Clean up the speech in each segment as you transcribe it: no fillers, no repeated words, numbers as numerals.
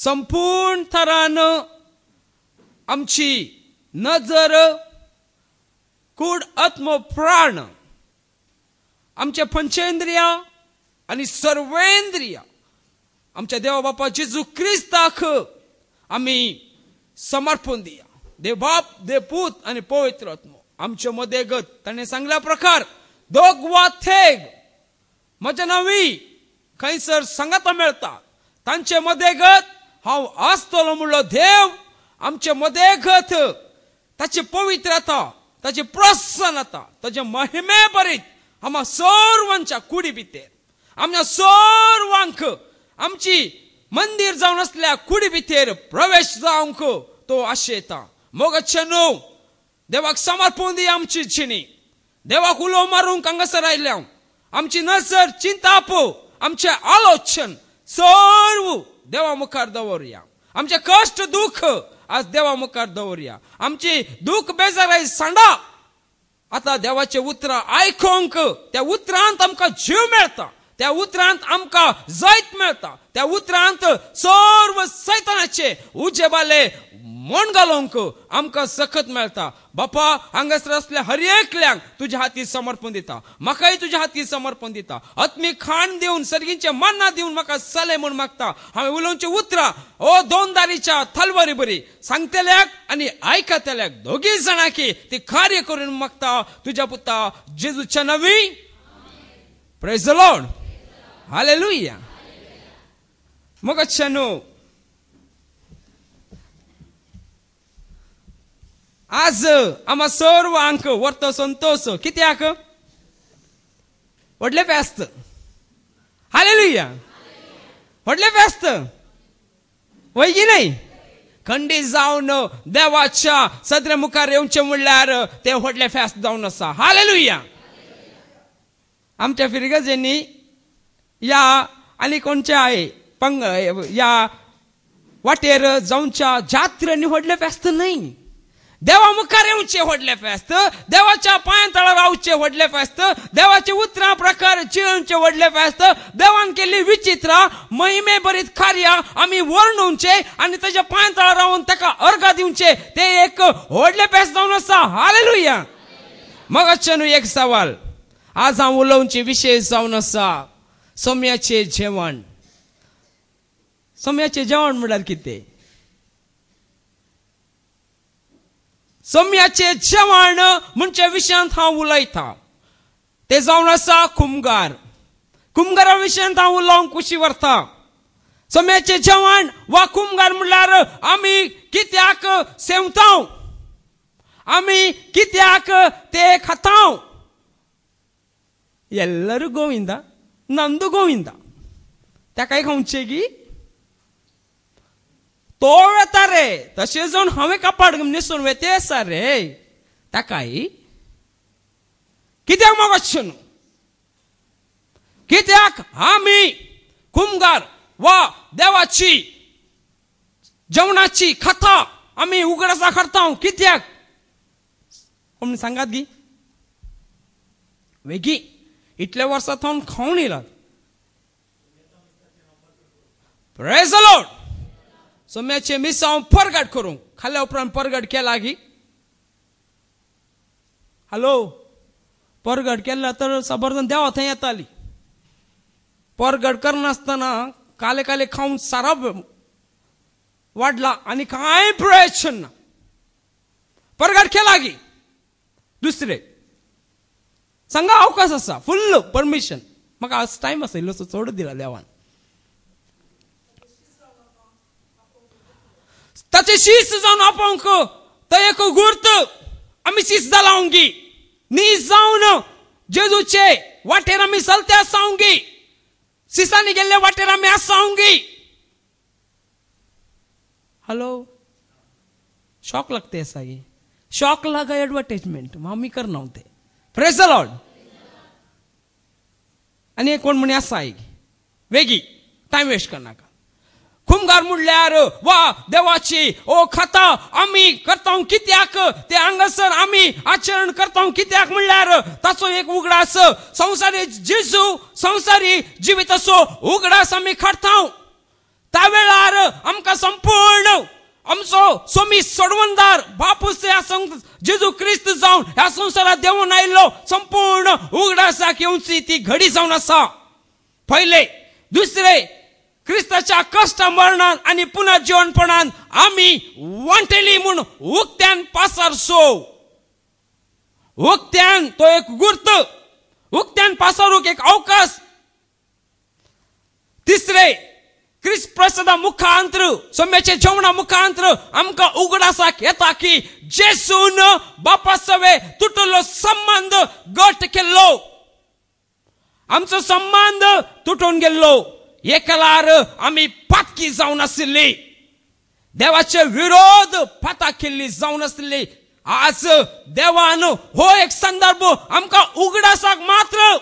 संपूर्ण तरान आमची नजर कूड आत्म प्राण आमचे पंचेंद्रिया आणि सर्वेंद्रिया आमच्या देवा बापा जेजू ख्रिस्ताक आम्ही समर्पण दिया. देव बाप, देव पूत आणि पवित्र आत्मा आमच्या मध्ये गत ताणे सांगल्या प्रकार दोग वा थेग म्हज्या नावी खंयसर संगता मेळता तांचे मध्ये गत हांव आसतलो म्हणलो देव आमचे मध्ये गत ताची पवित्रता, ताची प्रसन्नता, ताचे महिमे बरीत आम्हा सर्वांच्या कुडी भितर आमच्या सर्वांक आमची मंदिर जावन असल्या कुडी भितर प्रवेश जावंक तो आशेता. मोगच्या न्हू देवाक समर्पण दी आमची जिणी. देवाक उलो मारूंक हांगासर आयल्या आमची नजर चिंताप आमचे आलोचन सर्व देवा मुखार दवरया. आमचे कष्ट दुःख आज देवा मुखार दवरया. आमची दुःख बेजाराई सांडा आता देवाचे उतर आयकोंक त्या उतरांत आमकां जीव मेळटा, त्या उतरांत आमकां जैत मेळटा, त्या उतरांत सर्व सैतानाचे उजेबाले मोण घालूंक आमकां सखत मेळटा. बापा हांगासर असल्या हर एकल्यांक तुज्या हाती समर्पण दिता. म्हाकाय तुज्या हाती समर्पण दिता. आत्मी खाण दिवन सर्गींचे मन्ना दिवन म्हाका सले म्हूण मागता. हांवें उलोवचे उतरां ओ दोन दारीच्या तलवारी बरी सांगतल्याक आनी आयकतल्याक दोगी जाणांकी ती कार्य करून मागता तुज्या पुता जेजूच्या नांवी. Praise the Lord. हालेलुया. मग न्हू आज आम्हा सर्व अंक वर्त संतोष कित्याक व्हडले फेस्त. हालेलुया. व्हडले फेस्त वय की नाही. खंडीत जावन देवाच्या सदरे मुखार येवचे म्हणल्यार ते व्हडले फेस्त जावन आसा. हालेलुया. आमच्या फिरगजेंनी या आनी कोणच्या या वाटेर जावच्या जात्रेनी व्हडले फेस्त नाही. देवा मुखार येवचे व्हडले फेस्त, देवाच्या पांयातळार रावचे व्हडले फेस्त, देवाचे उतरां प्रकार जिणचे व्हडले फेस्त, देवान केल्ली विचित्र महिमे बरीत कार्य आम्ही वर्णुवचे आणि त्याच्या पांयातळार रावून ताका अर्घ दिवचे ते एक व्हडले फेस्त जावन आसा. हालेलुया. मगच न्हू एक सवाल आज हांव उलोवचे विशय जावन आसा सोम्याचे जेवण. सोम्याचे जेवण म्हळ्यार कितें. सोम्याचे जेवण म्हणजे विशयांत हांव उलयता ते जावन आसा कुमगार. कुमगारा विशयांत हांव उलोवंक खुशी व्हरता. सोम्याचे जेवण वा कुमगार म्हणल्यार आमी कित्याक सेवता, आमी कित्याक ते खाता. ಎಲ್ಲರೂ ಗೋವಿಂದ ನಂದು ಗೋವಿಂದ ताकाय खावचे की तो वेता रे तशें जावन हांवें कापाड न्हेसून वेते आसा रे ताकाय कित्याक मागोचें न्हू. कित्याक आमी कुमगार वा देवाची जेवणाची खाता आमी उगडासा करता. कित्याक कोण सांगात गी वेगी इतले वर्सां थावन खावन येयलात. Praise the Lord. सोम्याचे मिसांव परगट करूंक खाल्ल्या उपरांत परगट केला की हॅलो परगट केला तर सबरदन देवा थंय येताली. परगट करनासतना काले काले खावन सारा वाडला आनी कांय प्रयोजन ना. परगट केला की दुसरे सांगा अवकाश आसा फुल्ल परमिशन. म्हाका आज टायम आसा इल्लोसो चड दिला देवान. ताचे शीस जावन आपोवंक तो एक गुर्त आमी शीस जालावंगी नी जावन जेजूचे वाटेर आमी चलते आसावंगी सिसांनी गेल्ले वाटेर आमी आसावंगी. हॅलो शॉक लागते ऐसा ये शॉक लगा एडवर्टाइजमेंट आमी करना ते. Praise the Lord. आणि कोण म्हणे असा वेगी टाइम वेस्ट करनाका. कुमगार म्हणल्यार वा देवाची ओ खाता आमी करता कित्याक ते हांगासर आमी आचरण करता कित्याक म्हणल्यार ताचो एक उगडास संसारी जेजू संसारी जिवीत असो उगडास आमी काडटा. त्या वेळार आमकां संपूर्ण आमचो सोमी सोडवणदार बापूस जेजू क्रिस्त जावन ह्या संवसारात देवून आयिल्लो संपूर्ण उगडासाक येवची ती घडी जावन आसा. पहिले दुसरे क्रिस्ताच्या कष्ट मरणान आणि पुनर्जीवनपणान आमी वांटेली म्हूण उक्त्यान पासार सोव. उक्त्यान तो एक गुर्त, उक्त्यान पासारूक एक अवकाश. तिसरे क्रिस्त प्रसादा मुखांतर सोम्याचे जेवणा मुखांतर आमकां उगडासाक येता की जेसून बापा सवे तुटलो संबंध घट केल्लो. आमचो संबंध तुटून गेल्लो. एकलार आमी पातकी जावन आशिल्ली, देवाचे विरोध पाता केल्ली जावन आशिल्ली. आज देवान हो एक संदर्भ आमकां उगडासाक मात्र,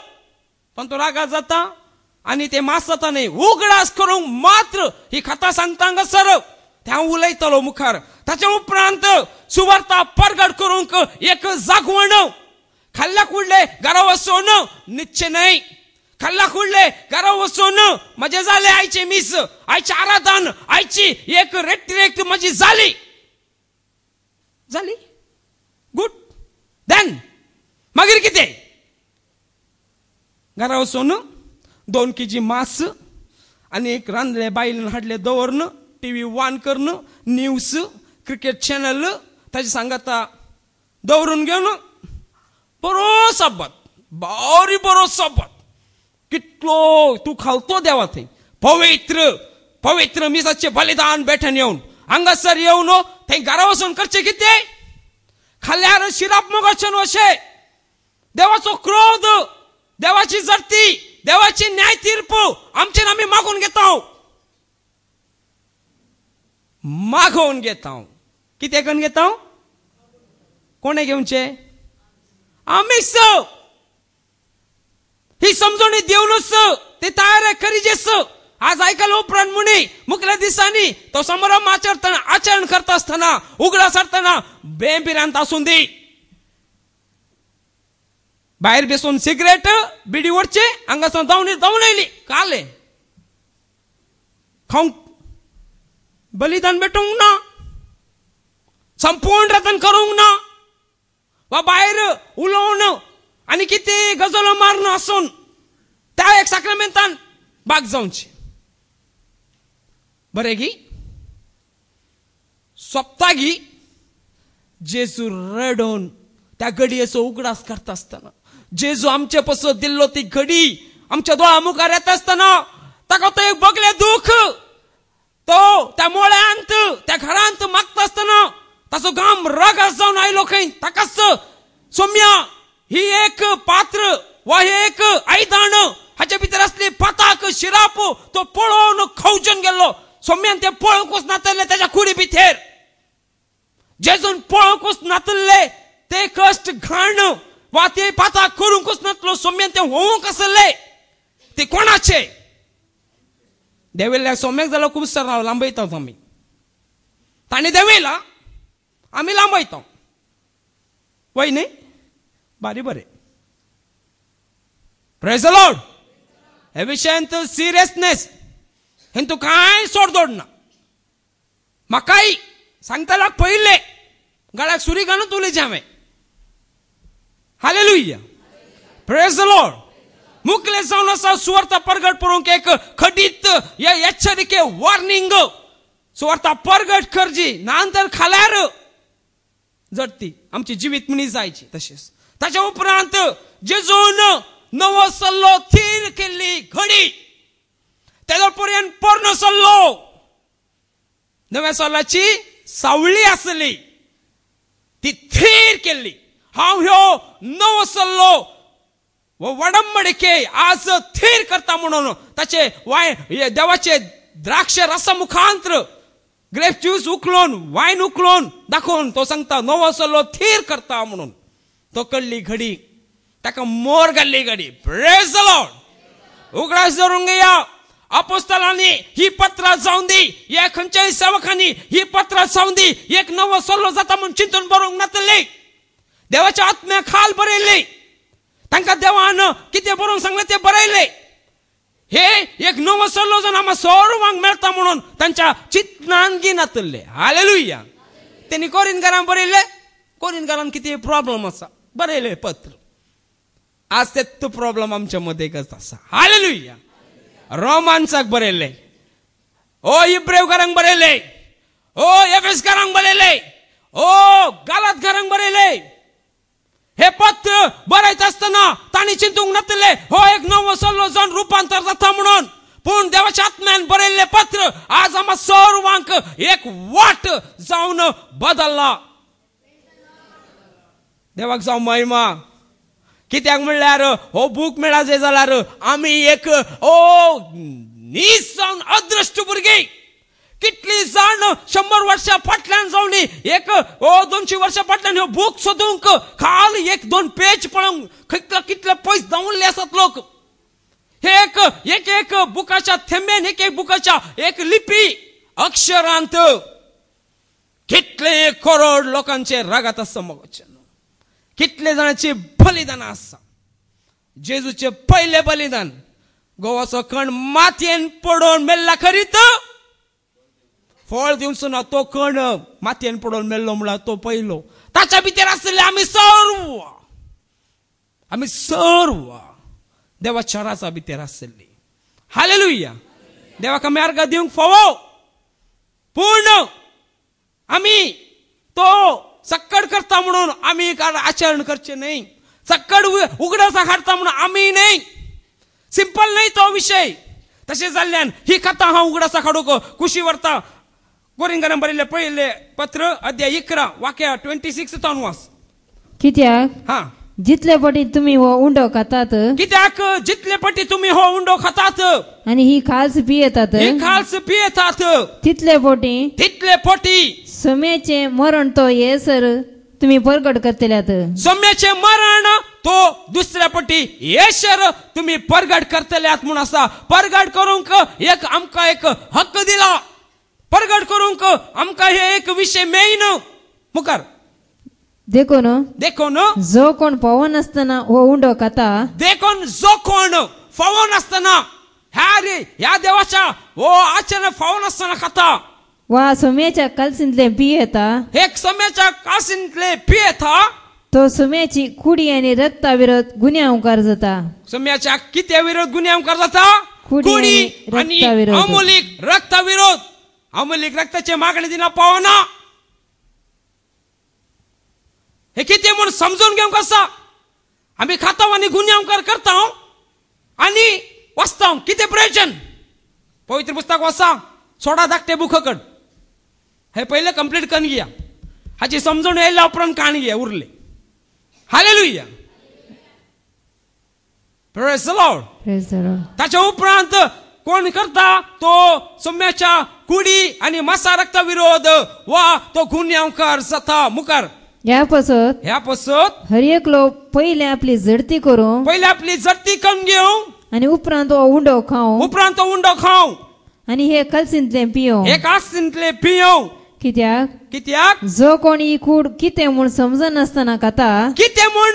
पण तो रागा जाता आणि ते मास जाता न्ही, उगडास करूंक मात्र ही कथा सांगता हांगासर ते हांव उलयतलो मुखार. ताचे उपरांत सुवार्ता परगट करूंक एक जागवण. खाल्ल्या कुडले घरा वचून निश्चय न्हय, खाल्ल्या कुडले घरा वचून म्हजे जाले आयचे मीस, आयचे आराधन, आयची एक रेट्रेक म्हजी जाली गुड. देन मागीर कितें? घरा वचून 2 kg मास आणि एक रांदले बायलेन हाडले दवरन, टीव्ही ऑन करन, न्यूज, क्रिकेट चॅनल ताचे सांगता दवरून घेवन बरो सबत, बारी बरो सबत. कितलो तू खावतो देवा थंय पवित्र पवित्र मिसाचे बलिदान बेठन येवन हांगासर येवन थंय घरा वचून करचें कितें? खाल्यार शिराप मोगाचें अशें. देवाचो क्रोध, देवाची जर्ती, देवाची न्याय तीर्प आमचेर आमी मागून घेता. कितें करून घेता? कोणे घेवचे? आमीच. ही समजणी देऊनच ते तयार करीजेस. आज आयकलो उपरांत मुनी मुखल्या दिसांनी तो समारंभ आचरण करता असताना, उगडा सरताना बेबिरांत आसून दी. भायर बसून सिगरेट बिडी ओडचे हांगासर जावन येयली काले खावंक बलिदान भेटूंक ना, संपूर्ण रतन करूंक ना, वा भायर उलोवन आणि कितें गजालो मारन आसून त्या एक साक्रामेंतान भाग जावचे. बरे गी सोपतागी जेजू रडोन त्या घडयेचो उगडास करता आसतना, जेजू आमचे पासत दिल्लो ती घडी आमच्या दोळा मुखार येता आसतना ताका तो एक बगले दुख तो त्या मोळ्यांत त्या घरांत मागता आसतना ताचो घाम रगास जावन आयलो खंय. ताकाच सौम्या ही एक पात्र वा एक आयदान हाचे भितर असली पाताक शिराप तो पळोवन खवजून गेल्लो. सौम्यान ते पळोवंकूच नातल्ले त्याच्या कुडी भितर. जेजून पळोवंकूच नातल्ले ते कश्ट घाण वा ते पाता करूंकूच नातलो. सौम्यान ते होवंक आसले ते कोणाचे? देविल्ल्या सौम्याक जाल्यार खूब सर लांबयता आमी. ताणी देविला आमी लांबयता वय न्ही. बारी बरे. Praise the Lord. हे विशयांत सिरियसनेस हे तू काय सोडदोड ना. म्हाकाय सांगतला पयले गळ्याक सुरी घालून तुलेचे हांवें. हालेलुया. Praise the Lord. मुखले जावन आसा सुवार्ता परगट करूंक एक खडीत एच्चरिके वॉर्निंग. सुवार्ता परगट करची नांतर खाल्यार जडती आमची जिवीत मनी जायची. तशेंच ताच्या उपरांत जेजून नवो सल्लो थीर केल्ली घडी तेदो पर्यंत पोरनो सल्लो नव्या सल्लाची सावळी आसली ती थीर केल्ली. हांव ह्यो नवो सल्लो वडंबडिके आज थीर करता म्हणून ताचे देवाचे द्राक्ष रसा मुखांतर ग्रेप ज्यूस उखलून वायन उखलून दाखोवन तो सांगता नवो सल्लो थीर करता म्हणून. तो कडली घडी ताका मोर घाल्ली घडी. Praise the Lord. उगडास धरूंक या. अपोस्तलांनी ही पत्रां जावन दी, या खंयच्याय सेवकांनी ही पत्रां जावन दी एक नवो सल्लो जाता म्हणून चिंतून बरोवंक नातले. देवाच्या आत्म्या खाल बरयल्ली. तांकां देवान कितें बरोवंक सांगलें तें बरयलें. हे एक नवं सर्वजण आम्हा सर्वांक मेळता म्हणून तांच्या चित्तान गिनातले. हालेलुया. त्यांनी कोरिंथकारांक बरयले. कोरिंथकारांक किती प्रॉब्लेम आसा बरयले पत्र. आज ते प्रॉब्लेम आमच्या मध्ये एकच आसा. हालेलुया. रोमांसाक बरयले. ओ इब्रेवकारांक बरयले. ओ एफेसकारांक बरयले. ओ गालातकारांक बरयले. हे पत्र बरयत असताना तांणी चिंतूंक नातले हो एक नवो सर्वजण रूपांतर जाता म्हणून. पूण देवाच्या आत्म्यान बरयल्ले पत्र आज आम्हा सर्वांक एक वाट जावन बदलला. देवाक जावं महिमा. कित्याक म्हणल्यार हो बूक मेळा जे जाल्यार आमी एक नीस जावन अदृश्ट भुरगीं कितली जाण 100 वर्षां फाटल्यान जावनी एक 200 वर्षां फाटल्यान हो बूक सोदूंक खाली 1-2 पेज पळोवंक कितले पयस धांवल्ले आसात लोक. हे एक बुकाच्या थेंबेन एक बुकाच्या एक लिपी अक्षरांत कितले करोड लोकांचे रागात आसा मोगोचें. कितले जाणांची बलिदानां आसा. जेजूचे पहिले बलिदान गोवाचो कण मातयेन पडोवन मेल्ला खरीत फळ दिवचो ना. तो कण मातयेन पडोवन मेल्लो म्हणल्यार तो पयलो. ताच्या भितर आसले आमी सर्व देवाच्या राजा भितर आसली. हालेलुया. देवाक आमी अर्घ दिवंक फावो. पूण आमी तो सक्कड करता म्हणून आमी आचरण करचे न्हय. सक्कड उगडासा हाडता म्हणून आमी न्हय. सिंपल न्हय तो विषय. तशें जाल्ल्यान ही कथा हांव उगडासा हाडूंक कुशी व्हरता. कोरिंथकारांक बरयल्ले पयले पत्र अध्याय 11 वाक्य 26 तावन वाच. कित्याक जितले पटी तुम्ही हो उंडो खातात. कित्याक जितले पटी तुम्ही हो उंडो खातात आणि ही खालस पियेतात तितले पोटी सोम्याचे मरण तो येसर तुम्ही परगट करतल्यात. सोम्याचे मरण तो दुसऱ्या पटी येसर तुम्ही परगट करतल्यात म्हणून आसा. परगट करूंक एक आमकां एक हक्क दिला. परगट करूंक आमकां हे एक विषय मेन मुखार देखून जो कोण फावो नासतना हो उंडो खाता. देखून जो कोण फावो नासतना ह्या देवाच्या हो आचरण फावो नासतना खाता वा सोम्याच्या कालसींतले पियेता. एक सोम्याच्या कालसींतले पियेता तो सोम्याची कुडी आणि रक्ता विरोध गुन्यांवकार जाता. सोम्याच्या कित्या विरोध गुन्यांवकार जाता. कुडी आणि अमोलिक रक्ता विरोध. अमोलिक रक्ताचे मागणी दिना पावना. हे किती म्हणून समजून घेऊन कसा आम्ही खाता आणि गुन्यांवकार करता आणि वाचता. किती प्रयोजन. पवित्र पुस्तक वाचा. सोडा धाकटे बुककड हे पहिले कंप्लीट करून घ्या. हाची समजून येयल्या उपरांत काणी घ्या उरले. हालेलुया. Praise the Lord. ताच्या उपरांत कोण करता तो सोम्याच्या कुडी आणि मासा रक्ता विरोध वा तो गुन्यांवकार जाता मुखार. ह्या पासत हर एक लोक पहिले आपली झडती करून घेऊ आणि उपरांत उंडो खाऊ आणि हे कलसींतले पियो. कित्याक जो कोणी कूड कितें म्हूण समजनासतना खाता. कितें म्हूण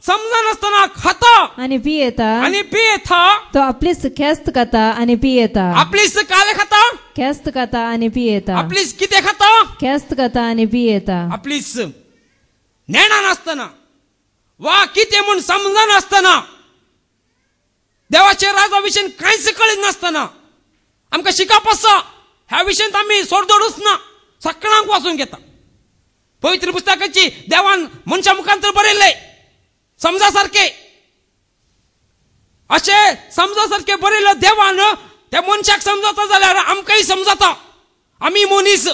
समजनासतना खाता आणि पियेता तो आपलीच ख्यास्त खाता आणि पियेता. आपलीच काले खाता. ख्यास्त खाता आणि पियेता. आपलीच कितें खाता. ख्यास्त खाता आणि पियेता. आपलीच ज्ञाना नासतना वा कितें म्हूण समजनासतना देवाच्या राजा विशयी कांयच कळीत नासतना आमकां शिकप आसा. ह्या विशयींत आमी सोडदोडूच ना. सकाळांक वाचून घेता. पवित्र पुस्तकाची देवान मनशा मुखांतर बरयल्ले समजा सारखे अशे समजा सारखे बरयले देवान त्या मनशाक समजता जाल्यार आमकांय समजता. आमी मनीस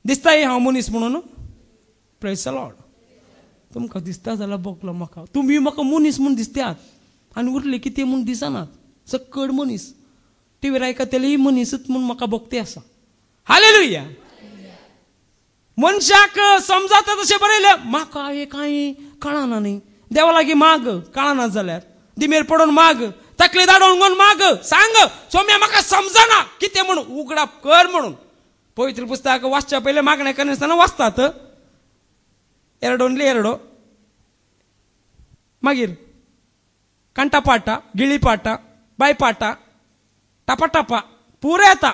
दिसताय हांव मनीस म्हणून. Praise the Lord. तुमकां दिसता जाल्यार बगलो म्हाका. तुमी म्हाका मनीस म्हूण दिसतात आनी उरले कितें म्हूण दिसनात. सक्कड मनीस. टीव्हीर आयकतली मनीसच म्हूण म्हाका भक्ती आसा. हालेलुया. मनशाक समजाता तशें बरयलें. म्हाका हे कांय कळना न्ही. देवा लागीं माग. कळना जाल्यार दिमेर पडोवन माग. तकली दाडोवन माग. सांग सोम्या म्हाका समजना कितें म्हूण उगडाप कर म्हणून. पवित्र पुस्तक वाचच्या पयले मागणें करनासतना वाचतात. 2 मागीर कंठपाठ गिळीपाठ बायपाटा टपा टपा पुरे येता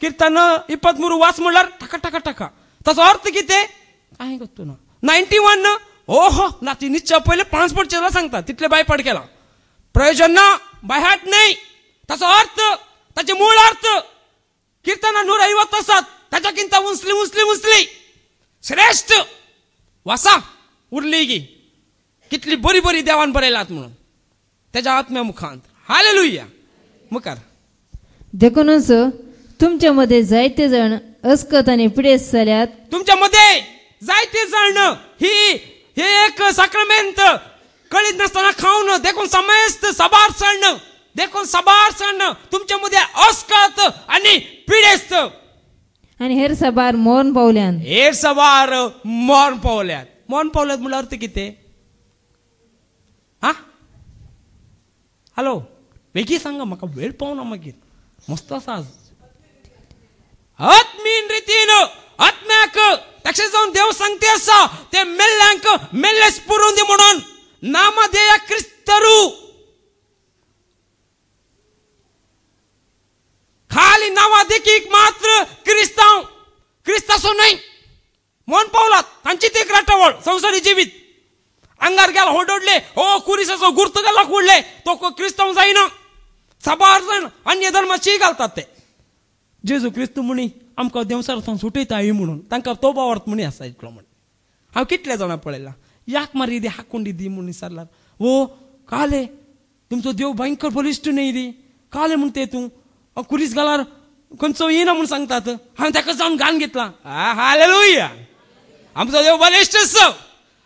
कीर्तन 23 वाच म्हणल्यार टका टका टका ताचो अर्थ कितें काय गोत्तू ना 91 ओहो ना ती निश्चय पहिले 5 पडचेला सांगता तितले बायपाट केला प्रयोजन ना बायहाट नाही ताचो अर्थ ताचे मूळ अर्थ कीर्तना 150 आसात ताच्याकिंत उंचली उंचली उंचली श्रेष्ठ वासा उरली गी कितली बरी बरी देवान बरयलात म्हणून त्याच्या आत्म्या मुखांत हालेलुया मुखार देखूनच तुमच्या मध्ये जायते जण अस्कत आणि पिडेस जाल्यात तुमच्या मध्ये जायते जण हे एक साक्रमेंत कळीत नसताना खाऊन देखून समस्त सबार सण देखून सबार सण तुमच्या मध्ये अस्कत आणि पिडेस्त आणि हेर सबार मौन पावल्यान हेर सबार मौन पावल्यात म्हणल्यार अर्थ कितें हा हॅलो वेगळी सांगा म्हाका वेळ पावना मागीर मस्त आसा आज आत्मीन रितीन आत्म्याक ताचे जावन देव सांगते आसा ते मेल्ल्यांक मेल्लेच पुरून दी म्हणून नामधेय क्रिस्तरू खाली नावा देखीक मात्र क्रिस्तासो नाही मन पावलात तांची ते राटावळ संसारी जिवीत अंगार गेला होडोडले हो कुरिसाचो गुर्त गेला कुडले तो क्रिस्तांव जायना सबार जण अन्य धर्माची घालतात ते जेजू क्रिस्तू म्हणी आमकां देवसारांतून सुटयता म्हणून तांकां तोबा अर्थ म्हणी आसा इतलो म्हण हांव कितले जाणां पळयला याक मारी दी हाकोंडी दी म्हूण विचारल्यार वो काले तुमचो देव भयंकर बलिश्ट न्ही दी काले म्हण ते तूं कुरीस घाल्यार खंयचो येना म्हूण सांगतात हांवें ताका जावन घालन घेतला हालेलुया आमचो देव बलिश्ट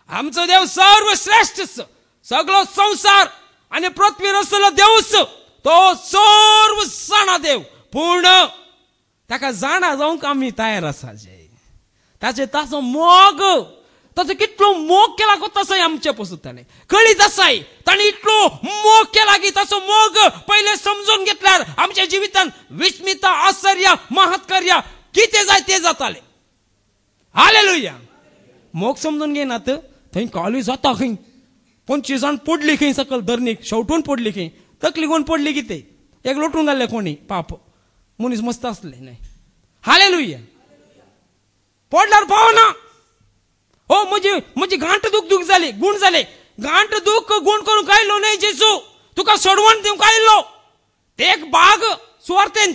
आमचो देव सर्वश्रेष्ठ सगळो संसार आणि पृथ्वीर असलो देवच तो सर्व जाणा देव पूर्ण ताका जाणा जावंक आमी तयार आसा ताचे ताचो मोग ताचो कितलो मोग केला गो तसोय आमचे पासून ताणें कळीत आसाय ताणें इतलो मोग केला की ताचो मोग पहिले समजून घेतल्यार आमच्या जिवितांत विस्मिता आश्चर्य महत्कार्य कितें जाय ते जाताले हालेलुया मोग समजून घेनात थंय कालूय जाता खंय 25 जाण पडली खंय सकल धरणीक शेवटून पडली खंय तकली कोण पडली कितें एक लोटून घाल्ले कोणी पाप मनीस मस्त असले नाही हालेलुया पडल्यार पावना हो म्हजी गांठ दुख जाली गुण जाले गांठ दुख गुण करून कायलो नाही जेजू तुका सोडवण दिवंक आयलो ते एक बाग सुवार्थेन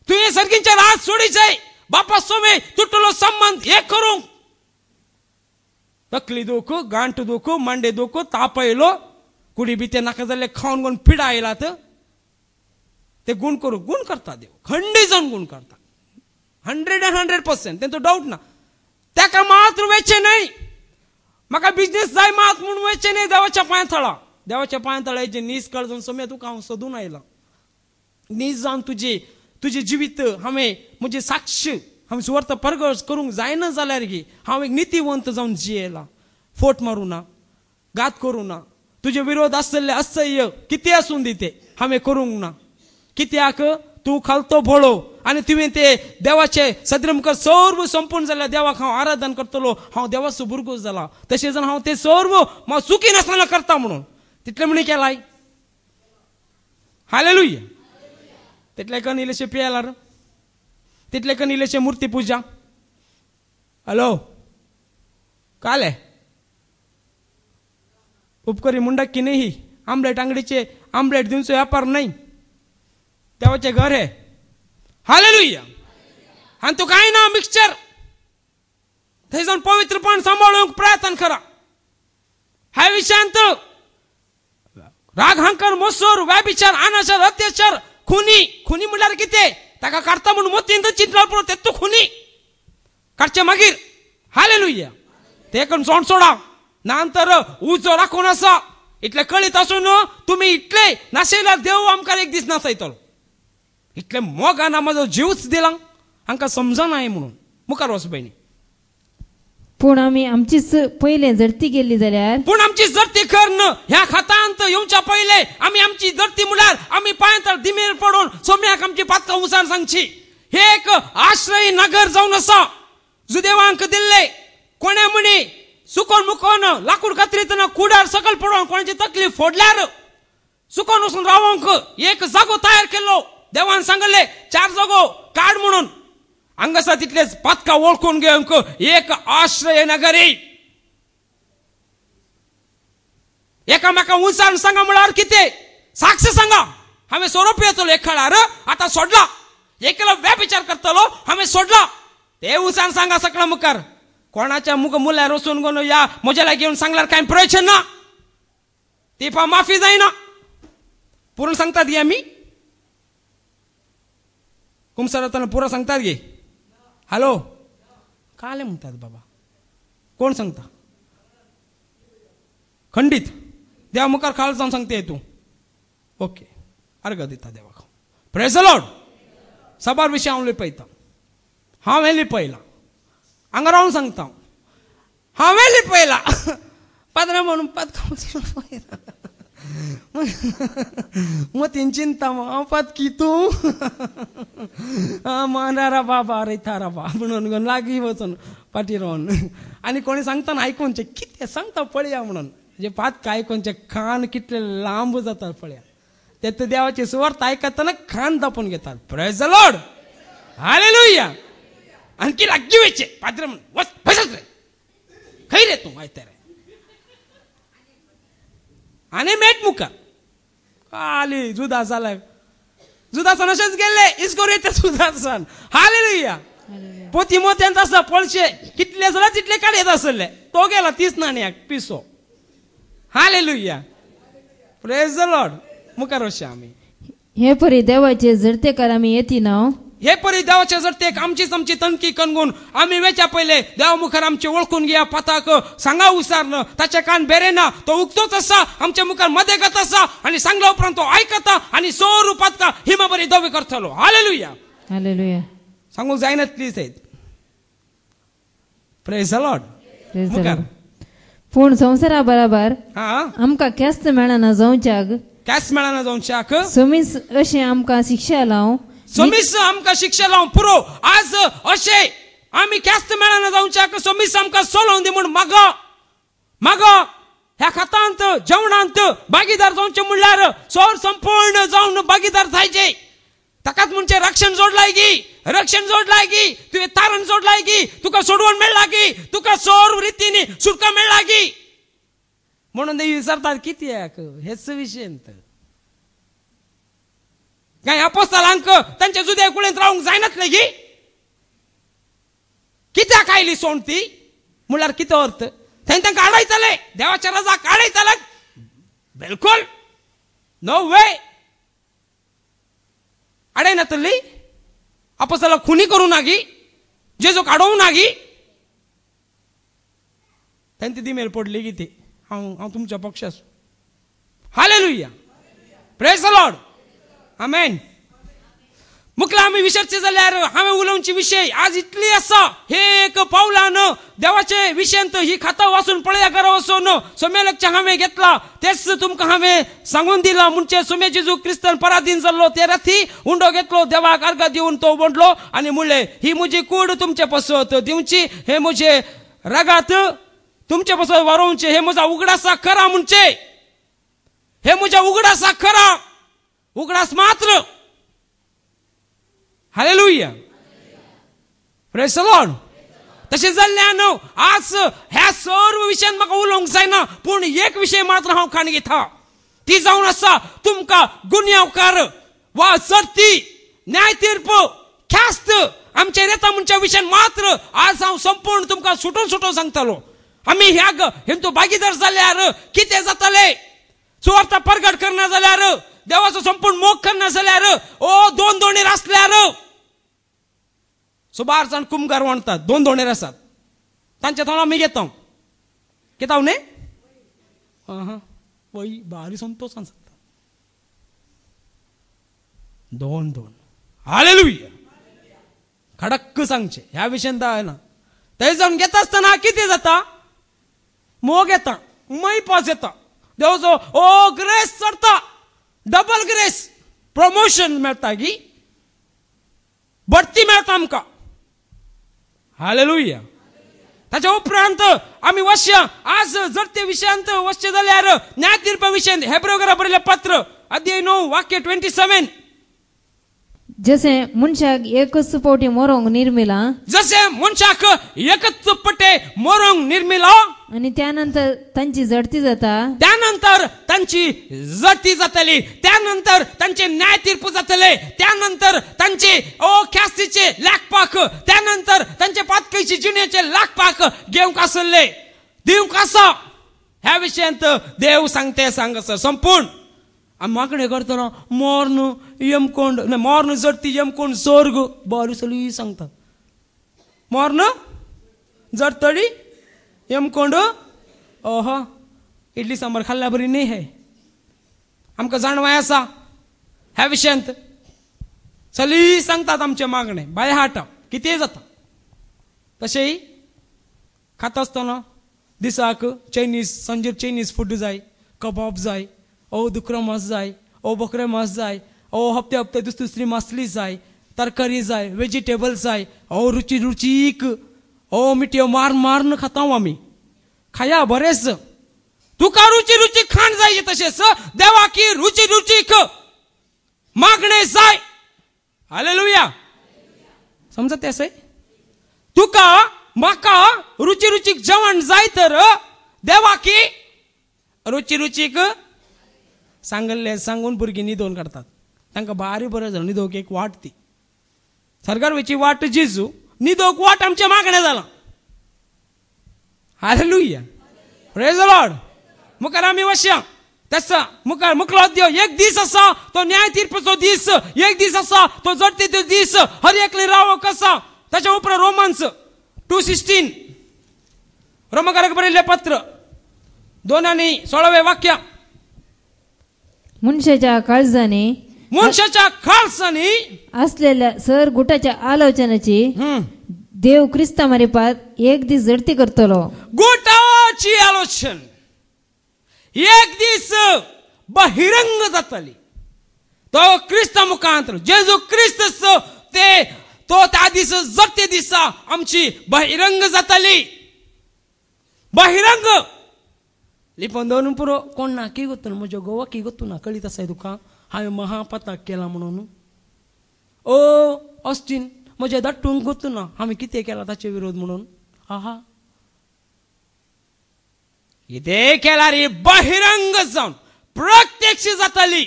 तुवें सर्गींचे राज सोडीचें बापा सोमे तुटलो संबंध एक करूंक तकली दुख गांठ दुख मांडे दुख ताप येयलो कुडी बिते नाका जाल्ले खावन कोण पिडा आयलात ते गुण करू गुण करता देव खंडी जावन गुण करता 100% तेंचो डाऊट ना ताका मात्र वेचे नाही म्हाका बिझनेस जाय मात म्हणून वेचे नाही देवाच्या पांयथळाचे नीज कळ जावन सोम्या तुका हांव सोदून आयला नीज जावन तुझे जिवीत हांवें म्हजे साक्ष हांवें सुवार्थ परगळ करूंक जायना जाल्यार गी हांव एक नितीवंत जावन जियेला फोट मारूं ना घात करूं ना तुजे विरोध आसले असह्य कितें आसूं दी ते हांवें करूंक ना कित्याक तूं खालतो भोळो आनी तुवें ते देवाचे सद्रमकर सर्व संपूर्ण जाल्यार देवाक हांव आराधन करतलो हांव देवाचो भुरगो जाला तशें जावन हांव ते सर्व चुकी नासतना करता म्हणून तितले म्हणी केलाय हालेलुया तितले कन इल्लेशे पियेलार तितले कन इल्लेशे मूर्ती पूजा हॅलो काले उपकरी मुंडक की नाही आमलेट अंगडीचे आमलेट दिवचो व्यापार नाही देवाचे घर आहे हालेलुया आणि तो काय ना मिक्सचर थंय जावन पवित्रपण सांभाळूंक प्रयत्न करा ह्या विशयांत राग हांकर मोसोर व्याभिचार अनाचार अत्याचार खुनी म्हळ्यार कितें ताका काडटा म्हणून मोतीन चिंतला पूण तेतू खुनी काडचे मागीर हालेलुया ते करून सोंड सोडा नंतर उजो राखून आसा इतले कळीत आसून तुमी इतले नाशिल्ल्यार देव आमकां एक दीस नासयतलो इतले मोगान म्हाजो जीवच दिला हांकां समजना म्हणून मुखार वच भयणी पूण आमी आमचीच पयले जडती केल्ली जाल्यार पूण आमची जडती करण ह्या खातांत येवच्या पयले आमी आमची जडती म्हळ्यार आमी पांयथळ दिमेर पडून सोम्याक आमची पातकां उसार सांगची हे एक आश्रय नगर जावन आसा जुदेवांक दिल्ले कोणे म्हणी सुकोन मुकोन लाकूड कातरीतना कुडार सकल पडून कोणाची तकली फोडल्यार सुकून वचून रावंक एक जागो तयार केलो. देवान सांगले 4 जागो काढ म्हणून. हांगासा तितलेच पातका वळखून घेवंक एक आश्रय नगरी. एकामेका उंचान सांगा म्हळ्यार कितें साक्ष सांगा. हांवें सोरोप येतलो एक काळार आता सोडला. एकेलो व्यभिचार करतलो हांवें सोडला. ते उंचान सांगा सकला मुखार. कोणाच्या मुल्यार वचून गोन या म्हज्या लागीं येवन सांगल्यार कांय प्रयोजन ना. ती माफी जायना. पूर्ण सांगतात गे आमी. कुमसरतना पुरो सांगतात गे. हॅलो काले म्हणतात बाबा. कोण सांगता खंडित देवा मुखार खाल जावन सांगते तू. ओके अर्घ दिता देवाक. Praise the Lord. सबार विशय हांव लिपयता. हांवें लिपयला हांगा रावन सांगता. हांवें लिपयला पाद्रे म्हणून मग चिंता पत्की तू मानारा बाबा रे थारा बा म्हणून लागी वचून पाठी रावन आणि कोणी सांगताना आयकोनचे कितें सांगता पळया म्हणून. जे पातका आयकोनचे कान कितले लांब जातात पळया. ते तर देवाची सुवार्थ आयकताना कान दापून घेतात. Praise the Lord. हालेलुया. आणखी लागी वयचे पाद्रे म्हणून वच बसत रे खंय रे तू आयते रे आणि मेट मुखार आली जुदास जालाय. जुदासान अशेंच गेले इस्कोरियोत जुदासान. हालेलुया. पोती मोत्यांत आसा पळशे कितले जाल्यार तितले काडयत आसले. तो गेला 30 नाण्याक पिसो. हालेलुया. Praise the Lord. मुखार वचया आमी. हे परी देवाचे जडतेकार आमी येती ना. हे परी देवाच्या जडतेक आमची तणकी कणगून आम्ही वेच्या पहिले देवा मुखार आमचे ओळखून घ्या. पाताक सांगा उसारन ताचे कान बेरे ना. तो उगतोच असा आमच्या मुखार मध्ये गत असा आणि सांगला उपरांत तो ऐकता आणि सोर पातका हिमा बरी दवे करतलो. हालेलुया. हालेलुया. सांगूक जायना प्लीज आहेत. Praise the Lord. मुखार पूण संवसारा बराबर आमकां केस्त मेळना जावच्याक केस्त मेळना जावच्याक समीस अशें आमकां शिक्षा लाव. समीस आमकां शिक्षा लावन पुरो. आज अशे आमी केस्त मेळना जावच्याक समीस आमकां सोलोवन दी म्हूण मागा. ह्या खातांत जेवणांत भागीदार जावचे म्हणल्यार सोर संपूर्ण जावन भागीदार जायचे. ताकाच म्हणजे रक्षण जोडलाय गी तुवें तारण जोडलाय गी. तुका सोडवण मेळ्ळा गी. तुका सोर रितीनी सुटका मेळ्ळा गी म्हणून ते विचारतात कित्याक हेच विशयंत. काय अपोस्तलांक तांच्या जुद्या कुळेंत रावंक जायनातले गी. कित्याक आयली सोड ती म्हणल्यार कितें अर्थ. थंय तांकां आडयतले देवाच्या राजाक आडयतले. बिलकुल नो वे. आडयनातली. अपोस्तलाक खुनी करूं नागी. जेजूक आडोवं नागी. तांची दिमेर पडली गी ती. हांव तुमच्या पक्षास. हालेलुया. Praise the Lord. आमेन. मुखला आम्ही विचारचे जाल्यार हांवें उलोवची विशय आज इतली आसा. हे एक पावलान देवाचे विशयंत ही खाता वाचून पळया घरा वचून सोमेलकच्या हांवें घेतला. तेच तुमकां हांवें सांगून दिला. म्हणजे सोमे जेजू क्रिस्तन पराधीन जाल्लो ते राती उंडो घेतलो. देवाक अर्घ दिवन तो बोंडलो आणि म्हणले ही म्हजी कूड तुमचे पसत दिवची. हे म्हजे रगात तुमचे पसत वारोवचे. हे म्हजा उगडासा खरा म्हणजे. हे म्हज्या उगडासा खरा उगडास मात्र. हालेलुया. Praise the Lord. तशें जाल्ल्यान आज ह्या सर्व विशयान म्हाका उलोवंक जायना. पूण एक विशय मात्र हांव खाण घेता. ती जावन आसा तुमकां गुन्यांवकार वा सर्ती न्याय तीर्प ख्यास्त आमचे येता म्हणच्या विशयान मात्र आज हांव संपूर्ण तुमकां सुटोवन सांगतलो. आमी ह्या हिंदू भागीदार जाल्यार कितें जातले. सुवार्थ प्रगट करना जाल्यार देवाचो संपूर्ण मोग करना जाल्यार ओ 2 दोणेर आसल्यार सुबार जाण कुमगार वणतात 2 दोणेर आसात. तांच्या थोडा आमी घेता किताव न्ही. वय बारी संतोषान सांगता 2. हालेलुया. खडक्क सांगचे ह्या विशयान ना. थंय जावन घेता आसतना कितें जाता मोग येता मै पास येता. देवाचो ओ ग्रेस चडटा. डबल ग्रेस प्रमोशन मेळटा गी. बढती मेळटा आमकां. हालेलुया. ताच्या उपरांत आमी वचया आज जर ते विशयांत वचचे जाल्यार न्याय तीर्पा विशयांत हेब्रेव घरा बरयलें पत्र अध्याय 9 वाक्य 27. जसे मनशाक एकच पावटी मरोंक निर्मिला, जसे मनशाक एकच पटे मरोंक निर्मिला आणि त्यानंतर त्यांची जडती जाता, त्यानंतर त्यांची जडती जातली, त्यानंतर त्यांचे न्याय तीर्प जातले, त्यानंतर त्यांचे ख्यास्तीचे लाखपाक, त्यानंतर त्यांचे पातकाईचे जिण्याचे लाखपाक घेऊन असले देव कसा ह्या विषयांत देव सांगते संपूर्ण मागणे करताना मोर्न यमकोंड मोर्न जडती यमकोंड स्वर्ग बारुसली सांगतात. मोर्न जडतडी यमकोंड ओहो इडली सांबार खाल्ल्या बरी नाही है आमका जाणवाय असा ह्या विषयांत चली सांगतात आमचे मागणे बाय हाट किती जाता. तसेही खात असताना दिसाक चायनीज संजेर चायनीज फूड जाय, कबाब जाय, दुकरा मास जाय, बकरे मास जाय, हप्ते हप्ते दुसरी मासली जाय, तरकारी जाय, व्हेजिटेबल जाय, रुची रुचीक मिठ्यो मारन खाता आम्ही खाया बरेच. तुका रुची रुचीक खाण जाय तसेच देवा की रुची रुचीक मागणे जाय. हालेलुया. समजत असे तुका माका रुची रुचीक जेवण जाय तर देवा की रुची रुचीक सांगले सांगून भुरगी निदोन करतात. तांका बारी बरं झालं निदोक एक वाट ती सरकार वेची वाट जिजू निदोक वाट आमच्या मागण्या झाला. हालेलुया. Praise the Lord. मुखार आम्ही वश्या तसा मुखार मुखलो देव एक दीस असा तो न्याय तीर्पचो दीस, एक दीस असा तो जडतेचो दीस, हर एकले राव कसा. त्याच्या उपरांत रोमन्स 2:16 रोमकाराक बरयल्ले पत्र 2:16 वाक्य. मनुष्याच्या काळजाने असलेल्या सर गुटाच्या आलोचनाची देव ख्रिस्ता मारिपात एक दीस जडती करतलो. गुटाची आलोचना एक दीस बहिरंग जातली. तो ख्रिस्ता मुखांतर जेजू ख्रिस्त ते तो त्या दिस जडते दिसा आमची बहिरंग जातली. बहिरंग लिपन दोन पुरो कोण ना की गोतू ना म्हज्या गोवा की गोतू ना कळीत आसाय तुका हांवें महापताक केला म्हणून. ऑस्टीन म्हज्या धाट्टूंक गोतू ना हांवें कितें केला ताचे विरोध म्हणून. आहा कितें केला रे बहिरंग जावन प्रत्यक्ष जातली.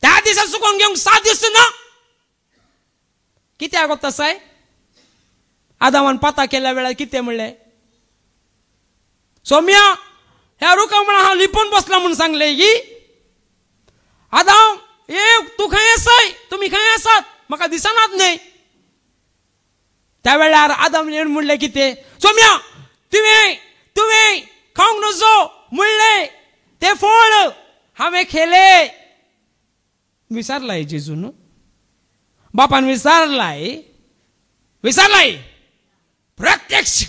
त्या दिसा चुकोवन घेवंक सादीस ना. कित्याक गोत आसाय आदामान पाता केल्या वेळार कितें म्हणलें सौम्या ह्या रुका म्हणा हा लिपून बसला म्हणून सांगले की आदाम तू खंय आसाय तुम्ही खंय आसात म्हाका दिसनात नाही. त्या वेळार आदाम येवन म्हणले कितें सौम्या तुवें खावंक नजो म्हणले ते फळ हांवें खेले. विचारलाय जेजून बापान विचारलाय प्रत्यक्ष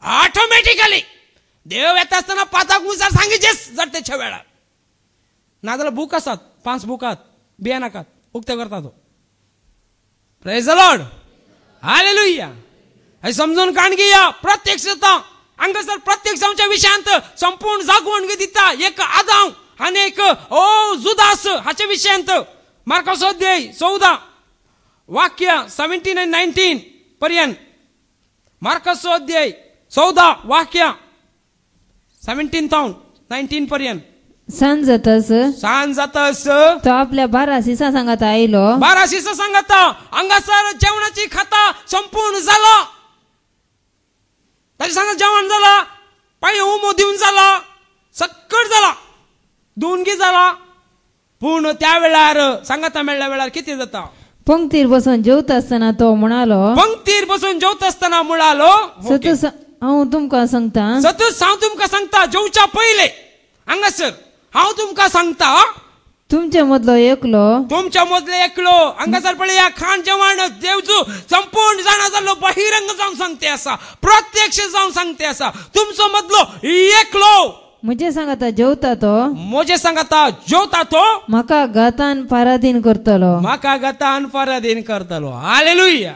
ऑटोमॅटिकली देव येता असताना पाताक विचार सांगितलेच जडतेच्या वेळार. नाजाल्यार बूक आसात 5 बुकात बियानाकात उक्ते करता तो. Praise the Lord. हालेलुया. हे समजून काण घेया प्रत्यक्षता हांगासर प्रत्यक्षांच्या विशयांत संपूर्ण जागवण दिता एक आदाम आनी एक जुदास हाच्या विशयांत मार्कस अध्याय 14 वाक्य 17 आणि 19 पर्यंत. मार्कस अध्याय 14 वाक्य 17 to 19 पर्यंत. सांज जातास तो आपल्या 12 शिसा सांगता आयलो. 12 शिसा सांगता हांगासर जेवणाची खाता संपूर्ण जाला. ताचे सांगत जेवण जाला पाय उमो दिवन जाला सक्कट जाला दोनगी जाला. पूर्ण त्या वेळार सांगता मेळ्ळ्या वेळार किती जाता पंक्तीर बसून जेवता असताना तो म्हणालो सतूच हांव तुमकां सांगता जेवच्या पयले हांगासर हांव तुमकां सांगता तुमच्या मदलो एकलो हांगासर पळया खाण जेवण देवचो संपूर्ण जाणा जाल्लो बहिरंग जावन सांगते आसा प्रत्यक्ष जावन सांगते आसा. तुमचो मदलो एकलो म्हजे सांगता जेवता तो म्हाका गातान पराधीन करतलो. हालेलुया.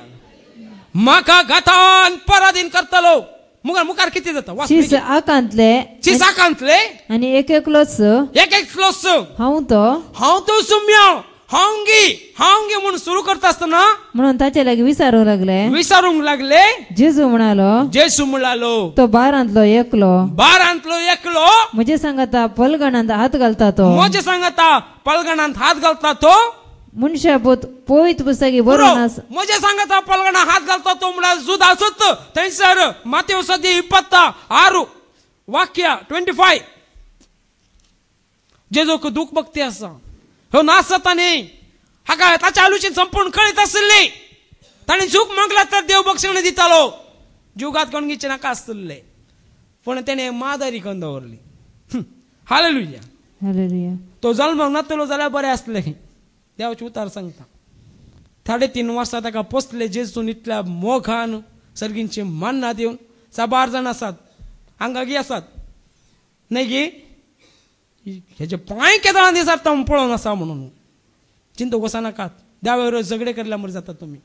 म्हाका गातान पराधीन करतलो. मुखार किती जाता चीस आकांतले चिसाकांतले आणि एक एकलोच एक लोस हांव तो सुम्या हांगी म्हणून सुरू करता असताना म्हणून ताचे लागी विचारूंक लागले जेजू म्हणालो तो बारांतलो एकलो म्हजे सांगता पलगणांत हात घालता तो म्हजे सांगता पलगणांत हात घालता तो मनुष्य पवित्र पुस्तकी बरोवन म्हजे सांगता पलगणा हात घालता तो म्हळ्यार जुद आसत थंयसर मातेव सद्य 26 वाक्य 25 जेजूक दूख भक्ती आसा हो नासता न्ही हाका ताच्या आलुची संपूर्ण कळीत आसली ताणें चूक मागला तर देव बक्षण दितालो जुगात कणगीचे नाका आसतले पण तेणे मादारी करून दवरली हालेलुया हालेलुया तो जल्माक नातलो जाल्यार बरें आसलें देवाचे उतार सांगता 3.5 वर्सां ताका पोसले जेजून इतल्या मोगान सर्गींचे मान्ना दिवन 4 जाण आसात आंगागी आसात न्ही गी हेजे पांय केदाळां दिसता पळोवन आसा म्हणून चिंता कोसा नाकात देवा विरोध झगडे केल्ल्या मरे जाता तुमी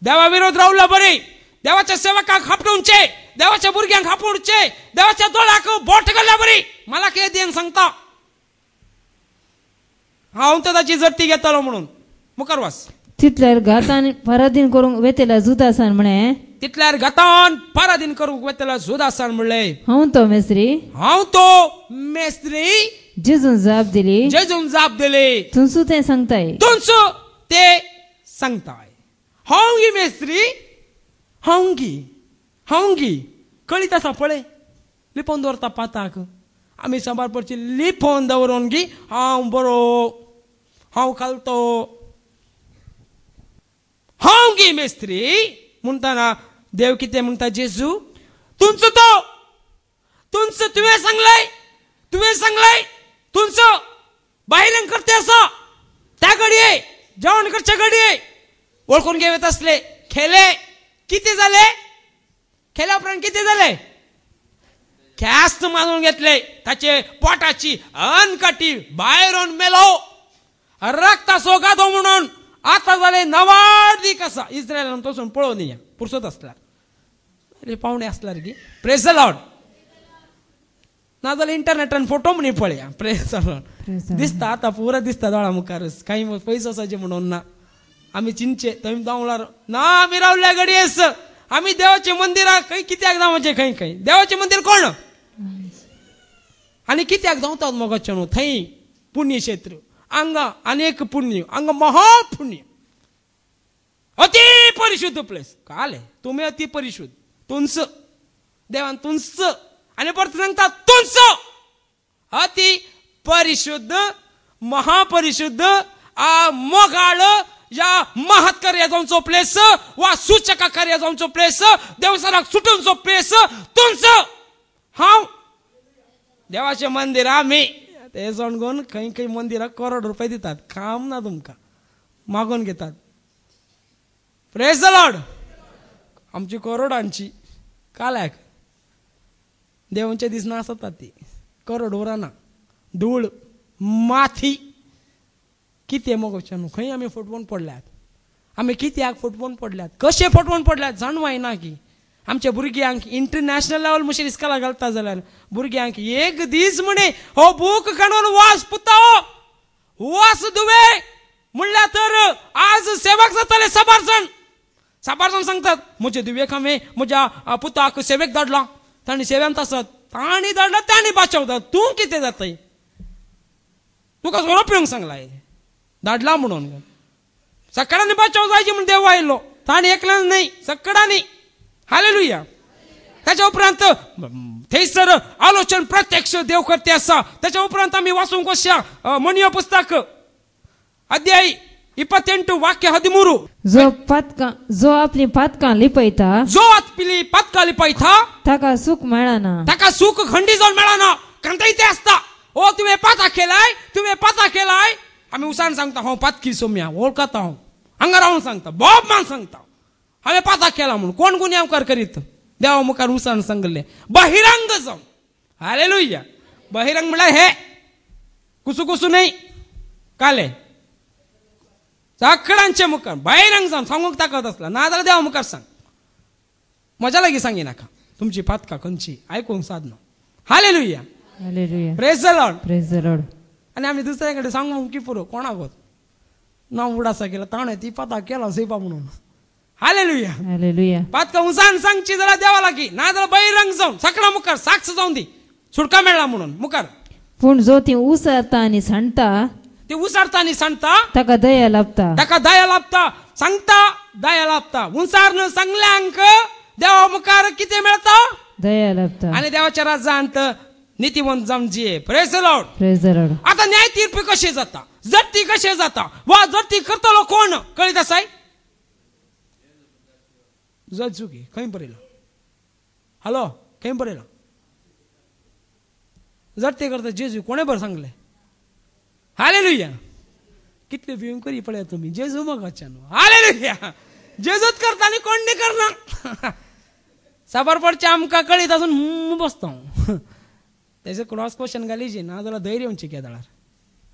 देवा विरोध रावला बरे देवाच्या सेवकाक हापटूंचे देवाच्या भुरग्यांक हापडचे देवाच्या दोळाक बोट घालल्या बरी मला कितें देन सांगता हांव तर ताची जर्ती घेतालो म्हणून मुखार वास तितल्यार घातान पराधीन करूंक वेतेला जुदासान म्हणे तितल्यार घातान पराधीन करूंक वेतेला जुदासान म्हणले हांव तो मेस्त्री जेजून जाप दिली तुमसू ते सांगताय हांगी मेस्त्री हांगी कळीत आसा पळय लिपोवन दवरता पाताक आमी सांबार पडची लिपोवन दवरून गी हांव खालतो हांगी मेस्त्री म्हणटाना देव कितें म्हणटा जेजू तुमचो तुवें सांगलंय तुमचो बायलांक करते आसा त्या घडये जेवण करचे घडये वळखून घेवत असले खेले किती झाले खेल्या उपरांत किती झाले ख्यास्त मानून घेतले ताचे पोटाची अनकाटी भायरून मेलो रक्त सोगादो म्हणून आता झाले 90 कसा इस्रायलान तसून पळोवन या पुरसत असल्यार पावणे असल्यार की प्रेज द लॉर्ड नाजाल्यार इंटरनेटान फोटो म्हणी पळया प्रेज द लॉर्ड दिसता आता पुरा दिसता दोळा मुखारच काही पयसो आसाचे म्हणून ना आमी चिंचे थंय धांवल्यार ना आमी रावल्या घडयेस आमी देवाचे मंदिराक खंय कित्याक धांवचे खंय देवाचे मंदिर कोण आनी कित्याक धांवतात मोगाचे न्हू थंय पुण्य क्षेत्र हांगा अनेक पुण्य हांगा महापुण्य अति परिशुद्ध प्लेस काले तुम्ही अति परिशुद्ध तुंच देवान तुंच आणि परत सांगता तुंच अति परिशुद्ध महापरिशुद्ध मोगाळ या महत् कार्य जावचो प्लेस वा सूचक कार्य जावचो प्लेस देवसाराक सुटूनचो प्लेस तुंच हांव देवाचे मंदिर आमी ते जाणून खंय मंदिराक करोड रुपये दितात काम ना तुमकां मागून घेतात प्रेज द लॉर्ड आमची करोडांची काल्याक देवांचे दीस नासतात ती करोड वराना धूळ माथी कितें मोगोचे न्हू खंय आमी फटवून पडल्यात आमी कित्याक फटवून पडल्यात कशे फटवून पडल्यात जाणवाय ना की आमच्या भुरग्यांक इंटरनॅशनल लेवल मुशेर इस्कॉला घालता जाल्यार भुरग्यांक एक दीस म्हणे हो बूक काडून वास पुताव वास दुवे म्हणल्यार तर आज सेवक जाताले 7 जाण सांगतात म्हजे दुवेक हांवें म्हज्या पुताक सेवेक धाडला ताणी सेव्यांत आसत ताणी धाडला ताणी बाचावता तूं कितें जाताय तुका सोरो पिवंक सांगलाय धाडला म्हणून सकाळांनी बाचाव जायची म्हण देव आयलो ताणी एकल्यान न्हय सकाळांनी हालेलुया त्याच्या उपरांत थंयसर आलोचन प्रत्यक्ष देव करते आसा त्याच्या उपरांत आमी वाचूंक वचया म्हणया पुस्तक अध्याय 28 वाक्य 13 जो आपली पातकां लिपयता ताका सुख मेळना ताका सुख खंडी जावन मेळना कारण इथे असता ओ तुवें पाता केलाय आमी उसान सांगता हांव पातकी सोम्या वळखता हांव हांगा रावन सांगता बॉब मान सांगता हांवें पाता केला म्हणून कोण गुन्यांवकार करीत देवा मुखार उसान सांगले बहिरंग जावन हालेलुया बहिरंग म्हळ्यार हे कुसू न्हय काले सगळ्यांचे मुखार बहिरंग जावन सांगूंक ताकद आसला ना जाल्यार देवा मुखार सांग म्हज्या लागीं सांगी नाका तुमची पातका खंयची आयकूंक साधना. हालेलुया, हालेलुया. Praise the Lord. Praise the Lord. आणि आम्ही दुसऱ्याकडे सांगू की पुरो कोणाकोत नाव उडासा केला ताणे ती पता केला सेपा म्हणून. हालेलुया. हालेलुया. पातका उसान सांगची जरा देवाला की ना जरा बहिरंग जाऊन सकळा मुखार साक्ष जाऊन दी सुटका मेळला म्हणून मुखार. पूण जो ती उसरता आणि सांडता ते उसारता आणि सांगता ताका दया लाभता. ताका दया लाभता. सांगता दया लाभता. उसारनं सांगल्यांक देवा मुखार किती मिळता दया लाभता. आणि देवाच्या राज्यांत नीतिवंत जाऊन जिये. Praise the Lord. Praise the Lord. आता न्याय तीर्प कसे जाता जडती कसे जाता वा जडती करतलो कोण कळीत असाय जड चुकी खंय पडेल. हॅलो खंय पडेल जडते करता जेजू कोणे बरं सांगले. हालेलुया. कितले भिवंकरी पडे तुम्ही जेजू मग अचानक. हालेलुया. जेजूच करता आणि कोण नाही करणार. साबरपडच्या आमका कळीत असून बसतो त्याचे क्रॉस क्वेश्चन घालीचे ना तुला धैर्य उंची केदाळार.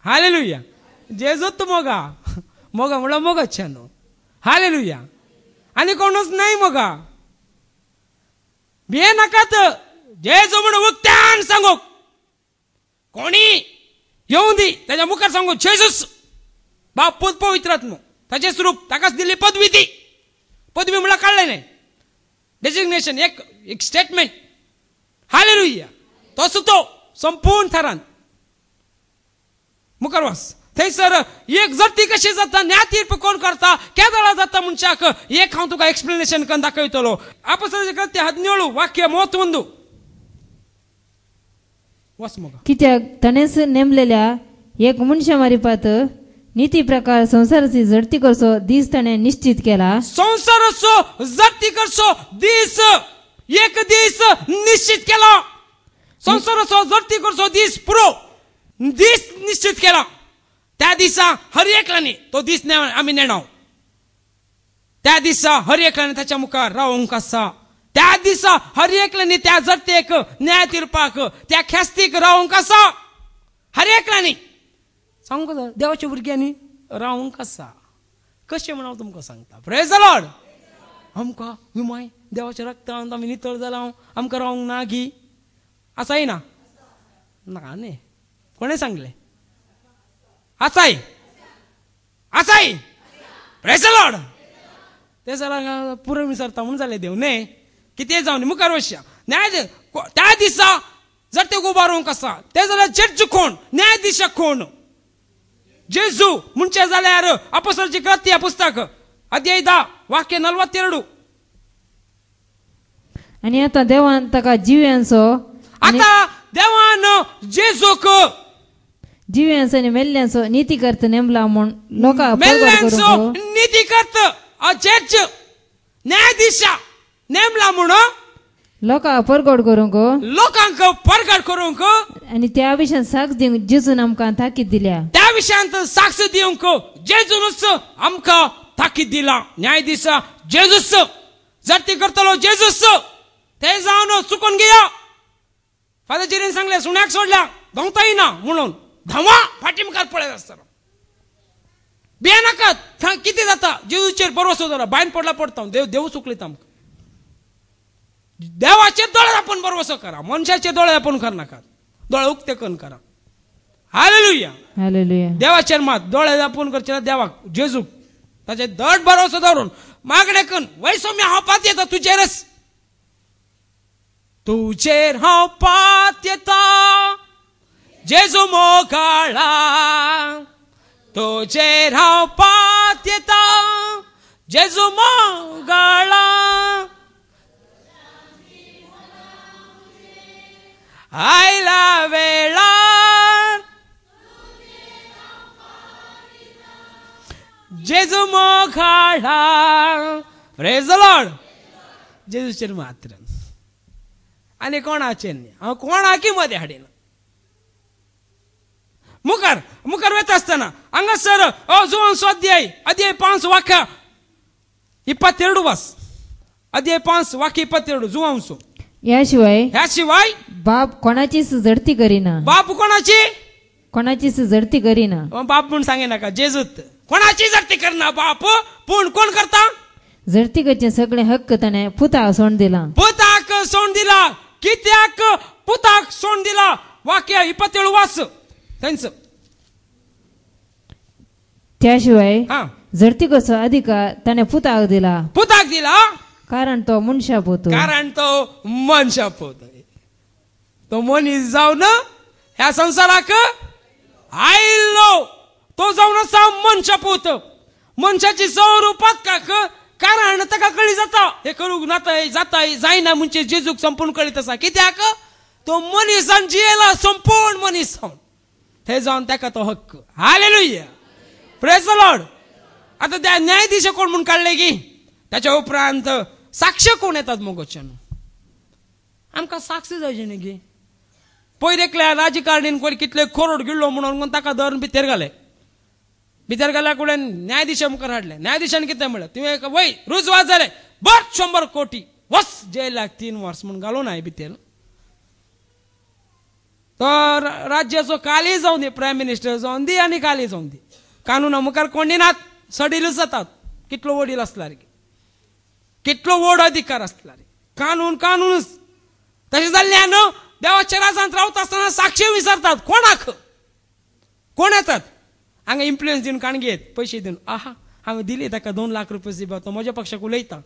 हालेलुया. जेजूत मोगा मोगा म्हणलं मोग छान. हालेलुया. आणि कोणच नाही मोगा बे नकात जेजू म्हणून उक्त्यान सांगो कोणी येऊन दी त्याच्या मुखार सांगू जेजूस बाप पूत पवित्रात्म त्याचे स्वरूप ताकाच दिली पदवी ती पदवी मला काढले नाही डेजिग्नेशन एक स्टेटमेंट. हालेलुया. तसं तो संपूर्ण थरान मुखारवास थंयसर एक जरती कशी जाता न्याय तीर्प कोण करता केदळा जाता मनशाक एक हांव तुका एक्सप्लेनेशन करून दाखयतलो. अपोस्तलाचे कृत्य 17 वाक्य 31 वस मग. कित्याक ताणेंच नेमलेल्या एक मनशा मारिपात नीती प्रकार संसाराची जडती करचो दीस ताणें निश्चित केला. संसाराचो जडती करचो दीस एक दीस निश्चित केला. संसाराचो जडती करचो दीस पुरो दीस निश्चित केला. त्या दिसा हर एकल्याने तो दीस आम्ही नेणाव. त्या दिसा हर एकल्याने त्याच्या मुखार रावूंक आसा. त्या दिसा हर एकल्याने त्या जडतेक न्याय तीर्पाक त्या ख्यास्तीक रावूंक आसा. हर एकल्याने सांगू का देवाच्या भुरग्यांनी रावूंक आसा. कशें म्हण हांव तुमकां सांगता. Praise the Lord. आमकां विमाय देवाच्या रक्तांत आमी नितळ जाला आमकां रावूंक ना गी आसाय ना ना न्ही कोणे सांगले आसाय आसाय. Praise the Lord. ते जाल्यार पुरो विसरता म्हणून जालें देव न्ही कितें जावन मुखार वचया. न्याय त्या दिसा जर ते उबारूंक आसा ते जाल्यार जड्ज कोण न्यायाधीशक कोण जेजू म्हणचे जाल्यार अपोस्तलाची कृत्य पुस्तक अध्याय 10 वाक्य 42. आणि आता देवान ताका जिव्यांचो आता देवान जेजूक जिव्यांचो आणि मेल्ल्यांचो नीती करता नेमला म्हूण लोकांक मेल्ल्यांचो नीती करता जड्ज न्यायाधीश नेमला म्हूण लोकांक परगट करूंक लोकांक परगट करूंक आणि त्या विशयान साक्ष दिवंक जेजून आमकां ताकीद दिल्या. त्या विशयांत साक्ष दिवंक जेजूनच आमकां ताकीद दिला. न्यायाधीश जेजूस जडती करतलो जेजूस ते जावन चुकून गेया. फादर जिरेन सांगले सुण्याक सोडल्या धांवता येना म्हणून धावा फाटी मुखार पळयत आसतना बेनाकात किती जाता जेजूचेर भरवसो जाला बायन पडला पडता देव देव चुकले आमकां. देवाचे दोळे आपण भरवसो करा मनशाचे दोळे आपण कर नाका दोळे उक्ते करून करा. हालेलुया. हालेलुया. देवाचेर मात दोळे आपण करचे देवाक जेजूक ताचे दड भरवसो धरून मागणे करून वैसो मी हांव पात येता तुजेरच तुजेर हांव पात येता जेजू मोगाळा तुजेर हांव पात येता जेजू मोगाळा आयला वेळार जेजू मोगाळा. Praise the Lord. जेजूचेर मात्र आणि कोणाचेर न्ही हांव कोणाकी मध्ये हाडीन. मुखार मुखार वता आसतना हांगासर जुवांचो अध्याय 5 वाक्य 22 वास अध्याय 5 वाक्य 22 जुवांचो. ह्या शिवाय बाप कोणाचीच जडती करिना. बाप कोणाचीच जडती करिना. बाप म्हणून सांगे नाका जेजूत कोणाची जडती करना बाप पूण कोण करता जडती करचे सगळे हक्क ताणें पुताक सोडून दिला. पुताक सोड दिला कित्याक पुताक सोड दिला वाक्य 27 वाच त्यांचं. त्याशिवाय हा झडती कसो अधिकार त्याने पुताक दिला पुताक दिला कारण तो मनशाप होतो. कारण तो मनशाप होत. तो मनीस जाऊन ह्या संसाराक आयलो तो जाऊन असा मनशाप होत. मनशाची स्वरूपात काक कारण ताका कळी जाता हे करूक नाताय जाताय जायना म्हणजे जेजूक संपूर्ण कळीत असा कित्याक तो मनीसान जियेला संपूर्ण मनीस हे जाऊन ताका तो हक्क. Hallelujah praise the Lord. आता त्या न्यायाधीश कोण म्हणून काढले की त्याच्या उपरांत साक्ष कोण येतात मग आमका साक्ष जायचे न्ही गे. पयरेकल्या राजकारणीन कोण कितले खोरोड गिळलो म्हणून ताका धरून भितर घाले. भितर गेल्या कुठे न्यायाधीशा मुखार हाडले. न्यायाधीशान कितें म्हणलें तुवें वय रुजवात जाले बर 100 कोटी वस जेलाक 3 वर्स म्हणून घालून हाय भितर. तर राज्याचो काली जाऊन दी प्रायम मिनिस्टर जाऊन दी आनी काली जाऊन दी कानूना मुखार कोण दिनात सडिलूच जातात. कितलो वडील असला रे कितलो व्हड अधिकार असला रे कानून कानूनच तशें जाल्ल्यान देवाच्या राजांत रावता आसतना साक्षी विसरतात. कोणाक कोण येतात हांगा इन्फ्लुएन्स दिवन काणगी येत पयशे दिवन आहा हांवें दिले ताका 2 लाख रुपया दिवप तो म्हज्या पक्षाक उलयता.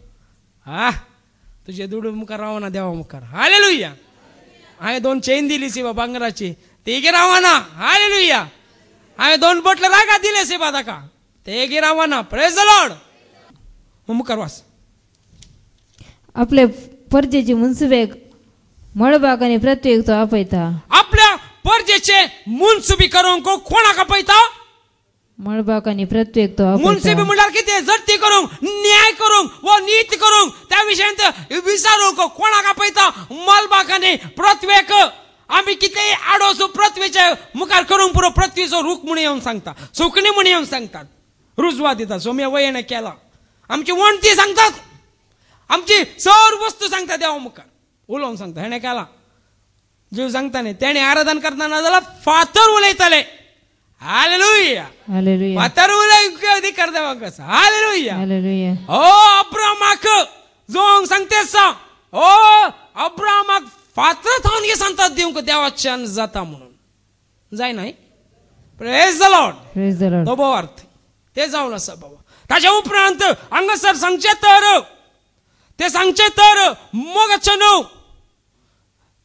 हा तुजे दुडू मुखार रावना देवा मुखार. हालेलुया. हांवें 2 चेन दिली सेवा भांगराची तेगे रावना. हालेलुया. हांवें 2 बोटले रागा दिले सेवा ताका तेगे रावना. Praise the Lord. मुखार वास. आपले परजेची मुन्सिबेक मळबाग आणि प्रत्येक तो आपयता. आपल्या परजेचे मुन्सिबी करूंक कोणाक आपयता मळबाग आणि प्रत्येक तो मुन्सिबी आपयता. म्हणल्यार कितें जप्ती करूंक न्याय करूंक व नीती करूंक त्या विशयांत विचारूंक कोणाक आपयता मळबाग आणि प्रत्येक. आम्ही कितेंय आडोसो पृथ्वीच्या मुखार करूंक पुरो पृथ्वीचो रूख म्हणून येवन सांगता सुकणी म्हणून येवन सांगतात रुजवा दितात सोम्य वयेणे केला आमची वणती सांगतात आमची सर्व वस्तू सांगता देवा मुखार उलोवन सांगता हेणे केला जीव सांगता न्ही तेणे आराधन करतना जाल्यार फातर उलयतले. हालेलुया. हालेलुया. फातर उलयक अधिकार देवाक कसा. हालेलुया. हालेलुया. ओ अब्रामाक जो सांगते सा ओ अब्रामाक फातर थावन घे सांगतात दिवंक देवाच्यान जाता म्हणून जाय नाही. Praise the Lord. Praise the Lord. तो भाव अर्थ ते जावन आसा बाबा. ताच्या उपरांत हांगासर सांगचे तर मोगाचे न्हू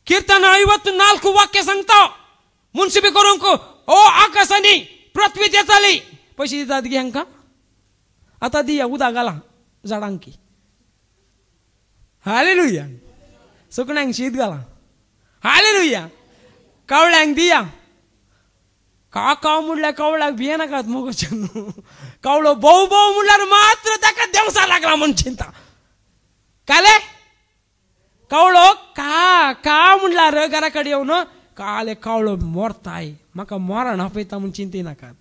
कीर्तन 54 वाक्य सांगता मुन्सिबी करूंक ओ आकाशानी पृथ्वी देताली पैसे दितात गे हांकां. आतां दिया उदक घाला झाडांक की. हालेलुया. सुकण्यांक शीत घाला. हालेलुया. कावळ्यांक दिया. काव म्हणल्यार कावळ्याक भिये नाकात मोगाचे न्हू. कावळो भोव म्हणल्यार मात्र ताका देवसा लागला म्हण चिंता काले. कावळो का म्हणल्यार घरा कडेन येवन काले कावळो मोरताय म्हाका मरण आपयता म्हण चिंती नाकात.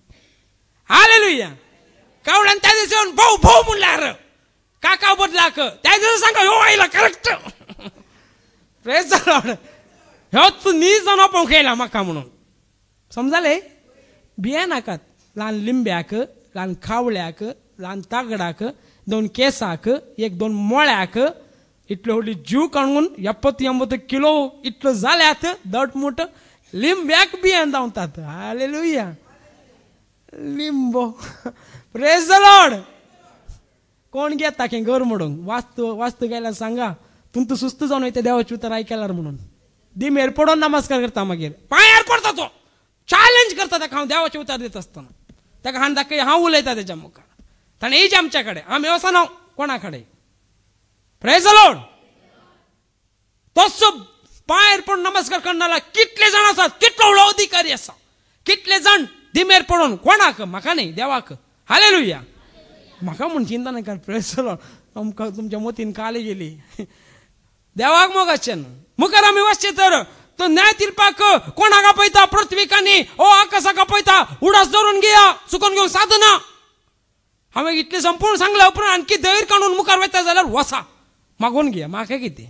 हालेलुया. कावळ्यान त्या दिसा येवन भोव म्हणल्यार काका बदलाक त्या दिसा सांगा ह्यो आयला करेक्ट. Praise the Lord. ह्योच न्ही जावन पळोवंक येयला म्हाका म्हणून समजाले. भिये नाकात. ल्हान लिंब्याक ल्हान खावळ्याक ल्हान तागडाक 2 केसाक 1-2 मोळ्याक इतलो व्हडली जीव काडून 70-80 किलो इतलो जाल्यात दटमुट लिंब्याक बियान धांवतात. हालेलुया. लिंबो. Praise the Lord. कोण घेता की घर मोडूंक वास्तू गेल्यार सांगा तूं सुस्त जावन वयता देवाचें उतर आयकल्यार म्हणून दिमेर पडोन नमस्कार करता मागीर पांयार पडता तो चॅलेंज करता ताका हांव देवाचें उतर दिता आसतना ताका हांव दाखय हांव उलयता तेच्या मुखार ताणें येयचें आमच्या कडेन आमी वचना कोणा कडेन. Praise the Lord. तसो पांयार पडून नमस्कार करणारा कितले जाण आसात कितलो व्हडलो अधिकारी आसा कितले जाण दिमेर पडोन कोणाक म्हाका न्ही देवाक. हालेलुया. म्हाका म्हूण चिंता नाका. Praise the Lord. आमकां तुमच्या मतीन काली गेली देवाक मोगाचें न्हू. मुखार आमी वचचे तर तो न्याय दिवपाक कोणाक आपयता पृथ्वीक आनी ओ आकाशाक आपयता. उडास धरून घेया चुकोवन घेवंक साधना. हांवें इतलें संपूर्ण सांगल्या उपरांत आणखी धैर्य काडून मुखार वयता जाल्यार वसा मागून घे म्हाका कितें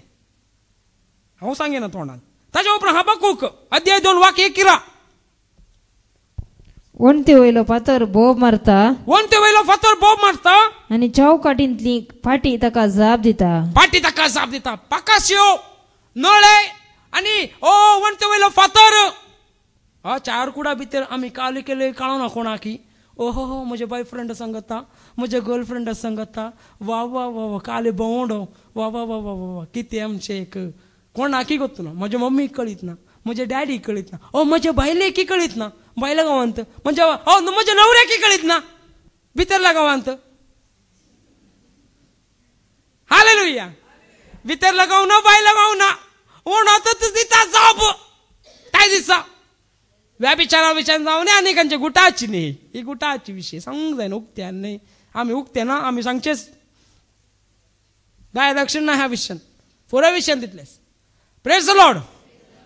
हांव सांगिना तोंडान. ताच्या उपरांत हबक्कूक अध्याय 2 वाक्य 11. वणते वयलो फातर बोब मारता. वणते वयलो फातर बोब मारता आनी चौकाटींतली फाटी ताका जाप दिता. फाटी ताका जाप दिता. पाकाश्यो नळे आणि ओ वणते वयलो फातर चार कुडा भितर आम्ही काले केले कळो ना कोणाकी ओहो हो म्हजे बॉयफ्रेंड सांगता म्हजे गर्लफ्रेंड सांगता वा वा वा वा काले बवोंडो वा वा वा वा वा किती आमचे एक कोणाकी गोतू ना म्हजे मम्मी कळीत ना म्हजे डॅडी कळीत ना ओ म्हजे बायले की कळीत ना बायला गावांत म्हणजे हो म्हजे नवऱ्या की कळीत ना भितरला गावांत हालेलुया भितरला गाव ना बायला गाव ना ओणातच दिता जाब काय दिसा व्यापिचारा विचार जाऊ नये अनेकांच्या गुटाची नाही ही गुटाची विषय सांग जाय ना उगत्या नाही आम्ही उगते ना आम्ही सांगचेच दाय दक्षिण ना ह्या विषयात पुरा विषयात तिथलेस प्रेज द लॉर्ड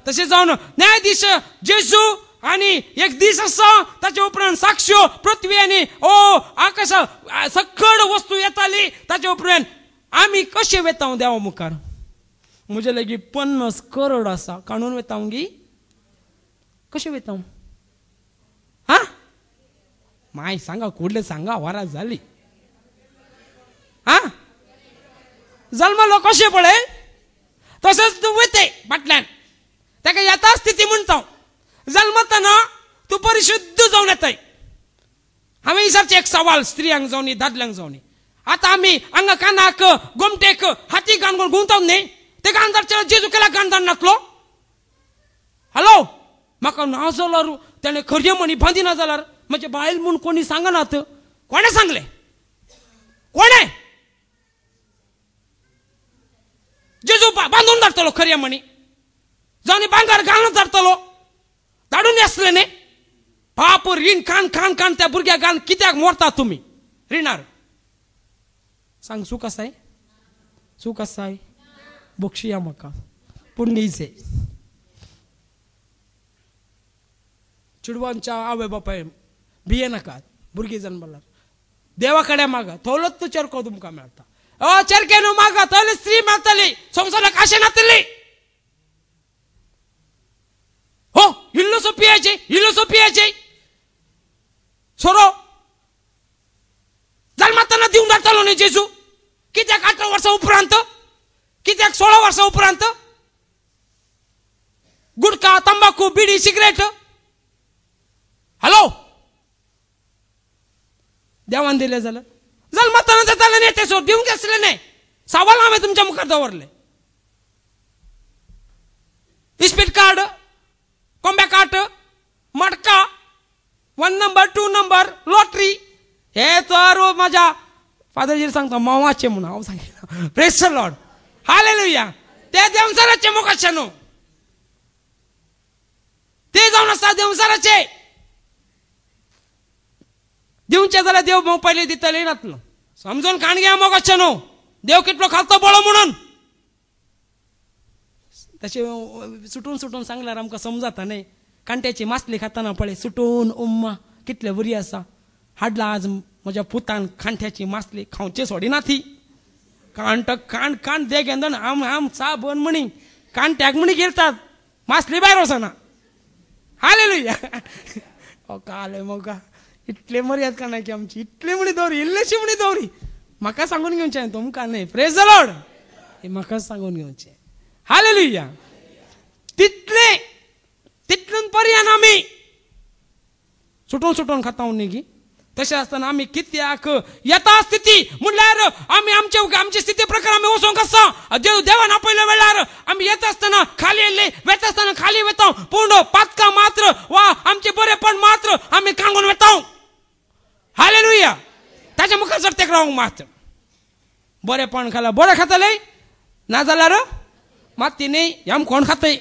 तसे जाऊन न्यायाधीश जेसू आणि एक दिस असा त्याच्या उपरांत साक्ष पृथ्वी आणि ओ आकाश सगळ वस्तू येताली त्याच्या उपरांत आम्ही कसे वेताव द्यावं मुखार मुझे लगी 50 करोड असा काढून वेतावंगी कसे वेताव हा माय सांगा कुठले सांगा वारा झाली हा जन्मलो कसे पळे तसंच तू वेते बाटल्यान त्या यथा स्थिती म्हणतो जन्मताना तू परिशुद्ध जाऊन येत आम्ही विचारचे एक सवाल स्त्रियांक जाऊन दादल्यांक जाऊन आता आम्ही अंग कानाक गोमटेक हाती गाण गुंतवून नाही ते गांधारच्या जेजू केला गांधार नाचलो हॅलो म्हाका ना जाल्यार त्याने खर्य म्हणी बांधी ना जाल्यार म्हणजे बायल म्हूण कोणी सांगनात कोणे सांगले कोणे जेजू बांधून धाडटलो खर्य म्हणी जाऊन भांगार घालून धाडटलो धाडून असले न्ही बाप रीण खान खान खान त्या भुरग्या गान कित्याक मोरता तुम्ही रिणार सांग सुख आसाय सुख आसाय बक्षिया म्हाका पुण्यचे चिडवांच्या आवय बापाय भिये नाकात भुरगी जन्मल्यार देवा कडे मागा थोलत तू चरको तुमकां मेळटा चरके न्हू मागा थंय स्त्री मेळटली संवसाराक आशे नातली हो इल्लोसो पियाचे सोरो जन्मातना दिवन धाडटलो न्ही जेजू कित्याक 18 वर्सां उपरांत कित्याक 16 वर्सां उपरांत गुटखा तंबाखू बिडी सिगरेट हॅलो देवान दिले जाल्यार जन्मातना देताले न्ही ते सो दिवंक आसले न्ही सवाल हांवें तुमच्या मुखार दवरले इस्पीट कार्ड कोंब्या कार्ड मडका 1 नंबर 2 नंबर लॉटरी हे तर माझ्या फादरजीर सांगता मावाचे म्हणून हांव सांगितलं प्रेज द लॉर्ड हालेलुया ते देवसाराचे मोगाचे न्हू ते जावन आसा देवसाराचे दिवचे जाल्यार देव मग पयलीं दितले नातलो समजून काण घ्या मोगाचे न्हू देव कितलो खालतो बळो म्हणून तसे सुटून सुटून सांगल्यार आमकां समजता न्ही कांट्याची मासली खाताना पळय सुटून उम्मा कितले बरी आसा हाडला आज म्हज्या पुतान खांट्याची मासली खावचे सोडिना ती कांट कांट कांट दे घेंदन आम आम चा बन म्हणी कांट्याक म्हणी गेलतात मासली भायर वचना हालेलुया ओ काले मोगा इतले मर्याद काना की आमची इतले म्हणी दवरी इल्लेशी म्हणी दवरी म्हाका सांगून घेवचें तुमकां न्ही प्रेज द लॉर्ड हे म्हाका सांगून घेवचें हालेलुया तितले तितून पर्यान आमी सुटून सुटून खाता न्ही गी तशें आसतना आमी कित्याक येता स्थिती म्हणल्यार आमी आमचे स्थिती प्रकार आमी वचोंक आसा देवान आपयल्या वेळार आमी येत आसतना खाली येयले वेत आसतना खाली वेता पूर्ण पातकां मात्र वा आमचे बरेपण मात्र आमी कांगून वेता हालेलुया ताच्या मुखार सर्तेक रावंक मात्र बरेपण खाला बरें खातले नाजाल्यार माती न्ही ह्याम कोण खातय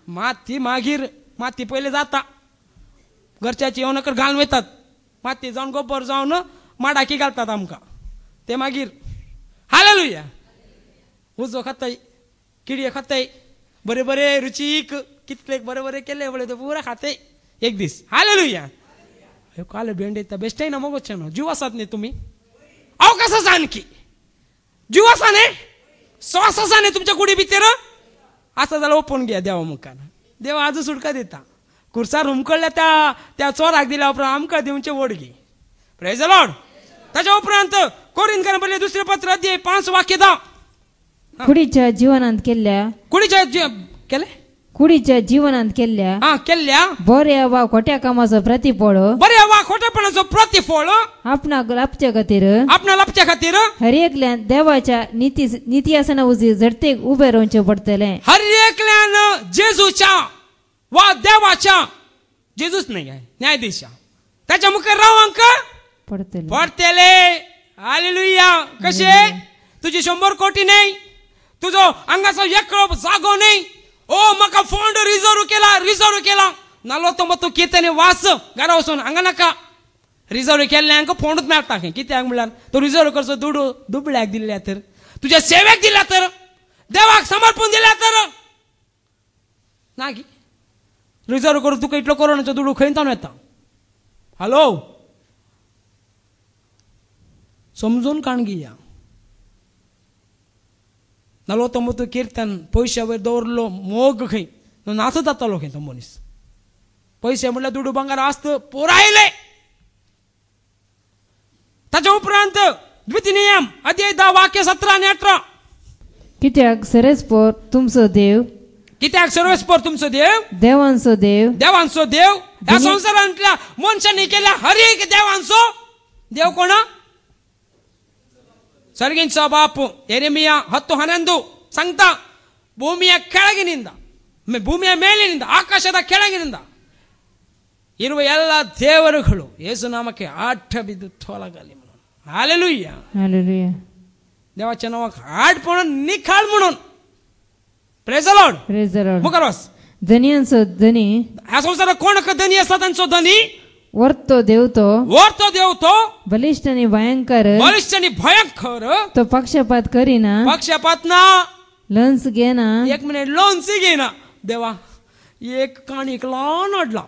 माती मागीर माती पयलीं जाता घरच्याची येवनकर घालून वयतात माती जावन गोबर जावन माडाकी घालतात आमकां ते मागीर हालेलुया उजो खाताय किडये खाताय बरे बरे रुचीक कितले बरे बरे केले बळे ते पुरा खाताय एक दीस हालेलुया हे काले भेंडे बेश्टेय ना मोगोचे न्हू जीव आसात न्ही तुमी अवकाश आसा आणखी जीव आसा न्ही श्वास आसा न्ही तुमच्या कुडी भितर आसा जाल्यार ओपून घ्या देवा मुखार देव आजू सुटका दिता कुर्सार हुमकळल्या त्या चोराक दिल्या उपरांत आमकां दिवचे वडगी प्रेज द लॉर्ड ताच्या उपरांत कोरिंथीयांक बरयलें दुसरें पत्र अध्याय 5 वाक्य 10 कुडीच्या जीवनांत केल्ल्या कुडीच्या जीवनांत केल्ल्या केल्ल्या बऱ्या वा खोट्या कामाचो प्रतिफळ बऱ्या वा खोट्यापणाचो प्रतिफळ आपणाक लाभच्या खातीर हर एकल्यान देवाच्या नीती आसना उजी झडतेक उबे रावचें पडटलें. हर एकल्यान जेजूच्या वा देवाच्या, जेजूच नाही आहे न्यायाधीश, त्याच्या मुखार रावंक पडतले. हालेलुया. कशे तुझी 100 कोटी नाही, तुझो अंगाचो एकळो जागो नाही. ओ म्हाका फंड रिझर्व केला नालो तो मग तू कितें वाच घरा वचून हांगा नाका. रिझर्व केल्ल्यांक फंडूच मेळटा खंय. कित्याक म्हणल्यार तो रिझर्व करचो दुबळ्याक दिल्या तर, तुझ्या सेवेक दिल्या तर, देवाक समर्पण दिल्या तर ना की रिझर्व करून तुका इतलो कोरोनाचो दुडू खंय तावन येता. हॅलो, समजून काणगी या. नालो तो मग कीर्तन पयशे वयर दवरलो मोग खंय नाचत जातालो खंय तो मनीस. पैसे म्हणल्यार दुडू भांगार आस्त पुरायले. ताच्या उपरांत द्वितीनियम अध्याय 10 वाक्य 17 आणि 18. कित्याक सर्वेस्पर तुमचो देव देवांचो देव ह्या संसारांतल्या मनशांनी केल्या हर एक देवांचो देव कोण? सर्गींचो बाप. ಯೆರೆಮೀಯ 10:11 सांगता, ಭೂಮಿಯ ಕೆಳಗಿನಿಂದ, ಭೂಮಿಯ ಮೇಲಿನಿಂದ, ಆಕಾಶದ ಕೆಳಗಿನಿಂದ ಇರುವ ಎಲ್ಲ ದೇವರುಗಳು ಯೇಸುನಾಮಕ್ಕೆ ಆಟ ಬಿದ್ದು ತೊಲಗಲಿ म्हणून. हालेलुया. देवाच्या नावाक आड म्हणून निखाळ म्हणून. Praise the Lord. मुखार धनियांचो धनी. ह्या संसारात कोण धनी आसा तांचो धनी वर्तो देव तो बलिष्ठ आणि भयंकर तो पक्षपात करीना. पक्षपात ना. लंच घेना. 1 मिनिट लोन्स घेना. देवा एक काणीक लावन हाडला.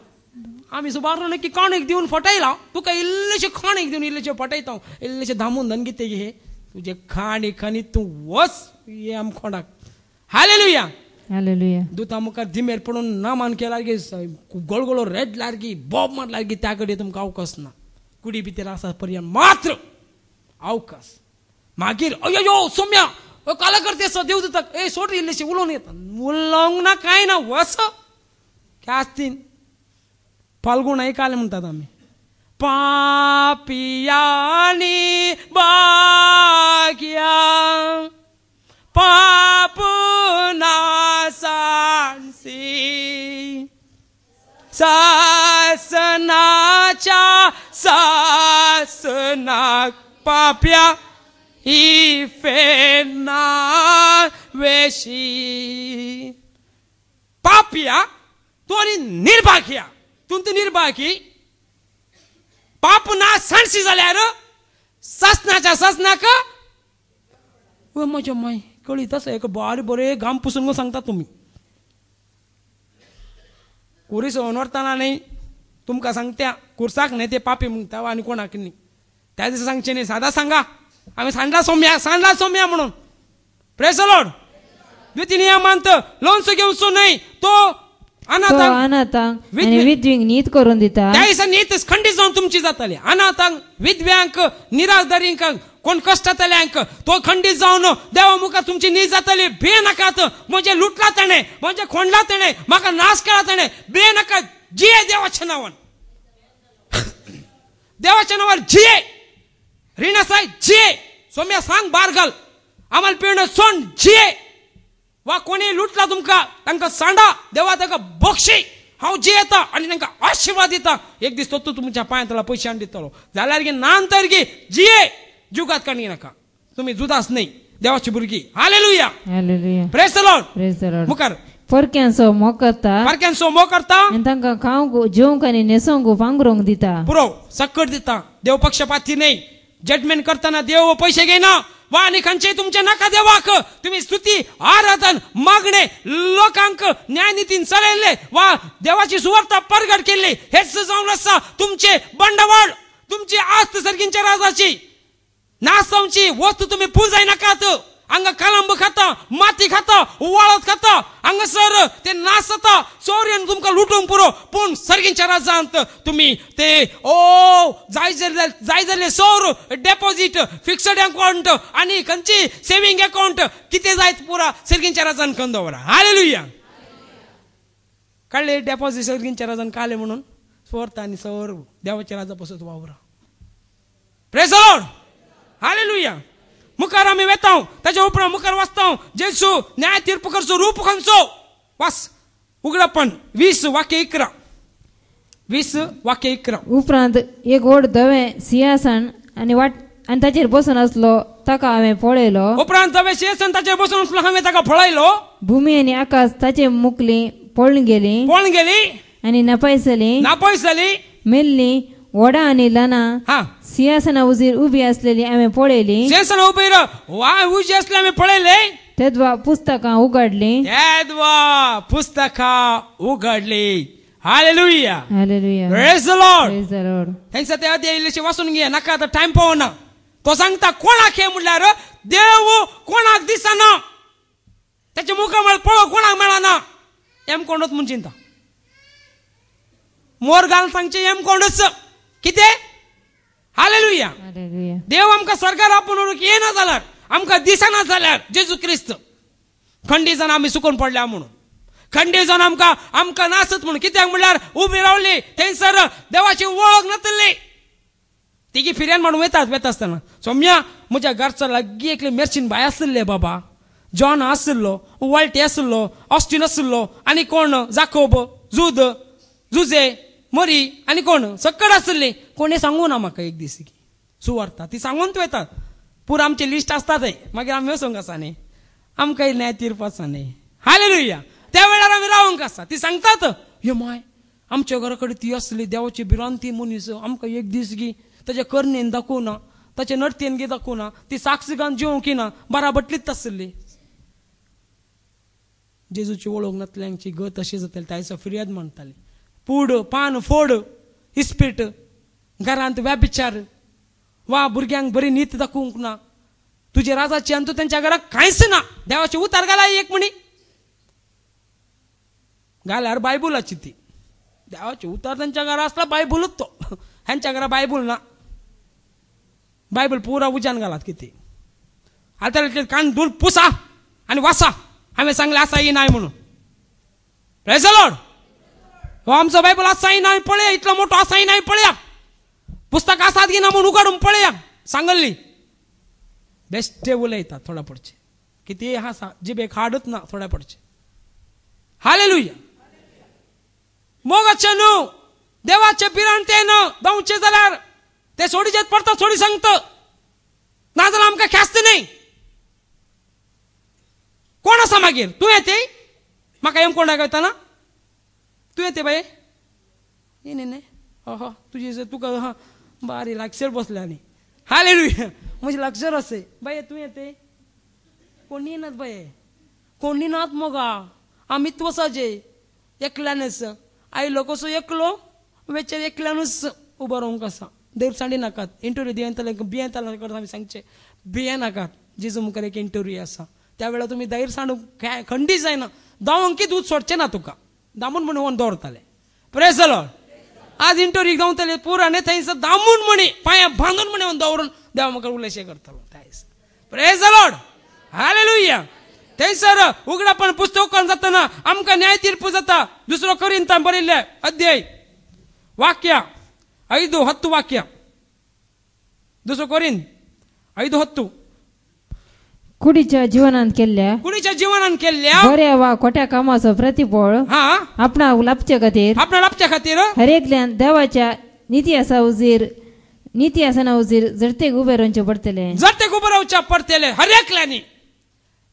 आम्ही सुबार नक्की काणीक दिवन फटयला. तुका इल्लेशे काणीक दिवन इल्लेशे फटयता, इल्लेशे धामून धन कितें घे तुझे काणीक आनी तूं वच ये आम खोंडाक. हालेलुया. दुता मुखार धिमेर पडून नामान केला की गोळगोळो रेड लारगी बॉब मारला की त्या कडेन तुमकां अवकाश ना. कुडी भितर आसा पर्यंत मात्र अवकाश. मागीर अयो सोम्या काला करते देव दिता ए सोड इल्लेशे उलोवन येता. उलोवंक ना कांय ना वच. काय आसतीन फाल्गून ऐकाले म्हणटात आमी. पापियांनी भाग्या पाप नासांसी सासनाच्या सासनाक पाप्या ही फेना वेशी. पापिया तो आणि निर्भाग्या तुमचं निर्भागी पाप ना सांडसी जाल्यार सासनाच्या सासनाक म्हज्या माय कळी तसं एक बारी बरे घाम पुसून सांगता तुम्ही. कुरीस वरताना नाही तुमका सांगत्या कुर्साक नाही ते पापी म्हणता आणि कोणाक नाही. त्या दिवशी सांगचे नाही साधा सांगा आम्ही सांडला सौम्या म्हणून. Praise the Lord. द्वितीनियमांत लोन्स घेवचो नाही तो अनाथांक विधवेंक नीत करून दिता. त्या दिसा नीत खंडीत जावन तुमची जाताली. अनाथांक विधव्यांक निराधारींक कोण कष्टातल्यांक तो खंडीत जावन देवा मुखार तुमची नीत जाताली. भे नाकात. म्हणजे लुटला तेणे म्हणजे खोंडला तेणे म्हाका नाश केला तेणे भे नाका. जिये देवाच्या नावान. देवाच्या नावार जिये. रिणासाय जिये. सोम्या सांग बार घाल. आम्हाला पिणं सोंड जिये. वा कोणी लुटला तुमका तांकां सांडा. देवा ताका बक्षी. हांव जियेता आनी तांकां आशिर्वाद दिता. एक दीस तो तुमच्या पांयातला पयशे हाडून दितलो जाल्यार गे नांतर गे जिये. जुगात काणी नाका. तुम्ही जुदास नाही देवाची भुरगी. हालेलुया. Praise the Lord. मुखार परक्यांचो मोकरता आनी तांकां खावंक जेवंक आनी न्हेसोवंक पांघरूंक दिता. पुरो सकट दिता. देव पक्षपाती नाही. जजमेंट करताना देव पैसे घेना वा आनी खंयचेय तुमचे नाका देवाक. तुम्ही स्तुती आराधन मागणे लोकांक न्यायनितीन चलयल्ले वा देवाची सुवार्ता परगट केल्ली हेच जावन आसा तुमचे बंडवाळ. तुमची आस्त सर्गींच्या राजाची नासवची वस्तू तुम्ही पुजाय नाकात. हांगा कलंब खाता, माती खाता, वाळत खाता, हांगासर ते नासता, चोऱ्यान तुमकां लुटूंक पुरो. पूण सर्गीच्या राज्यांत तुम्ही ते जाय जाल्ले सौर डेपॉझिट, फिक्स्ड अकाउंट आनी खंयची सेव्हिंग अकाउंट कितें जायत पुरा सर्गीच्या राज्यांत करून दवरा. हालेलुया. कळले डेपॉझिट सर्गीच्या राज्यांत काले म्हणून स्वर्त आनी सौर देवाच्या राजा पासून वावरा. Praise the Lord. हालेलुया. मुखार आमी वेता ताच्या उपरांत मुखार वाचता जेसू न्याय तीर्प करचो रूप खंयचो वास. उगडापण 20 वाक्य 11. 20 वाक्य 11. उपरांत एक व्हड धवें सिंहासन आनी ताचेर बसून आसलो ताका हांवें पळयलो. उपरांत धवें सिंहासन ताचेर बसून आसलो हांवें ताका पळयलो. भूमी आनी आकाश ताचे मुखली पळून गेली आनी नापायसली मेल्ली. वडा आनी ल्हाना सिंहासना उजीर उबी असलेली हांवें पळयली. सिंहासना उबीर उजी असले हांवें पळयले. तेदवा पुस्तकां उगडली. हालेलुया. हालेलुया. Praise the Lord. Praise the Lord. Thanks ते आदी इल्लेशें वाचून घे नाका आतां टायम पावना. तो सांगता कोणाक हे म्हणल्यार देव कोणाक दिसना, त्याच्या मुखार पळोवंक कोणाक मेळना. एम कोणच म्हूण चिंता मोर घाल सांगचे एम कोणच कितें. हालेलुया. देव आमकां स्वर्गार आपोवन येना जाल्यार आमकां दिसना जाल्यार जेजू क्रिस्त खंडी जावन आमी सुकून पडल्या म्हणून, खंडी जावन आमकां नासत म्हणून. कित्याक म्हणल्यार उबी रावली थंयसर देवाची वळख नासली. तिगी फिर्यान म्हणून वेता आसतना सौम्या म्हज्या घरचो लागीं एकले मेर्चिन बाय आसले बाबा. जॉन आसलो, वॉल्टी आसलो, ऑस्टिन आसलो आनी कोण जाकोब, जुजे, मरी आनी कोण सक्कड आसली. कोणी सांगू ना म्हाका एक दीस सुवार्ता ती सांगून वयतात. पुरो आमची लिस्ट आसता थंय. मागीर आमी वचूंक आसा न्ही, आमकां न्याय तीर्प आसा न्ही. हालेलुया. त्या वेळार आमी रावंक आसा. ती सांगतात हे माय आमच्या घरा कडेन ती आसली देवाची भिरांती मनीस. आमकां एक दीस गी ताच्या कर्णेन दाखोवना, ताच्या नडतेन गी दाखोवना, ती साक्षी घालून जेवंक ना, बारा बटलीच आसली. जेजूची वळख नासल्यांची गत अशी जाताली. तायचो फिर्याद म्हणटाली. पूड पान फोड इस्पीट घरांत व्याभिचार वा भुरग्यांक बरी नीत दाखोवंक ना. तुजे राजाची आनी तूं त्यांच्या घराक कांयच ना. देवाचे उतार घाला एक म्हणी घाल्यार बायबलाची ती देवाचे उतार त्यांच्या घरा आसला बायबलूच तो. ह्यांच्या घरा बायबल ना. बायबल पुरा उज्यान घालात किती. आता कान धुल पुसा आणि वासा. हांवें सांगलें आसाही नाय म्हणून. Praise the Lord. हो आमचो बायबल आसाही नाय पळया. इतलो मोठो आसाही नाय पळया. पुस्तक आसात की ना म्हणून उघडून पळया. सांगल्ली बेश्टे उलयतात थोडा पडचे किती हा जिबेक हाडत ना थोड्या पडचे. हालेलुया. मोगाचे न्हू देवाचे भिरांतेन जावचे जाल्यार ते सोडीचेच पडता. सोडी सांगत नाजाल्यार आमकां ख्यास्त नाही. कोण आसा मागीर तूं येते म्हाका येम कोण दाखयता ना. तूं येते बाये न्ही हो तुजी तुका बारी लागसर बसल्या न्ही. हालेलुया. म्हजे लागसर असे बाये तूं येते कोणी नात बाये कोणी नात मोगा आमीच वसाचे एकल्यानच आयलो कसो एकलो वेचेर एकल्यानूच उबो रावंक आसा. देव सांडी नाकात. इंटरव्यू दियेंतले भियेंतले करता आमी सांगचे भिये नाकात. जेजू मुखार एक इंटरव्यू आसा त्या वेळा तुम्ही दैर सांडू खंडी जायना. दावंकीत उच सोडचे ना तुका दामून म्हणे होऊन दवरताले. Praise the Lord. आज इंटरव्यू गावतले पुराणे थंयसर दामून म्हणे पांया बांदून म्हणे होऊन दवरून देवा मुखार उलयशे करतालो. Praise the Lord. हालेलुया. थंयसर उगडापण पुस्तकान जातना आमकां न्याय तीर्प जाता. दुसरो कोरिंथांत बरयल्ले अध्याय वाक्य 5:10 वाक्य. दुसरो कोरिंथ 5:10. कुडीच्या जीवनांत केल्ल्या बऱ्या वा खोट्या कामाचो प्रतिफळ आपणाक लाभचे खातीर हर एकल्यान देवाच्या नीती आसना उजीर जरतेक उबे रावचे पडटले. हर एकल्यानी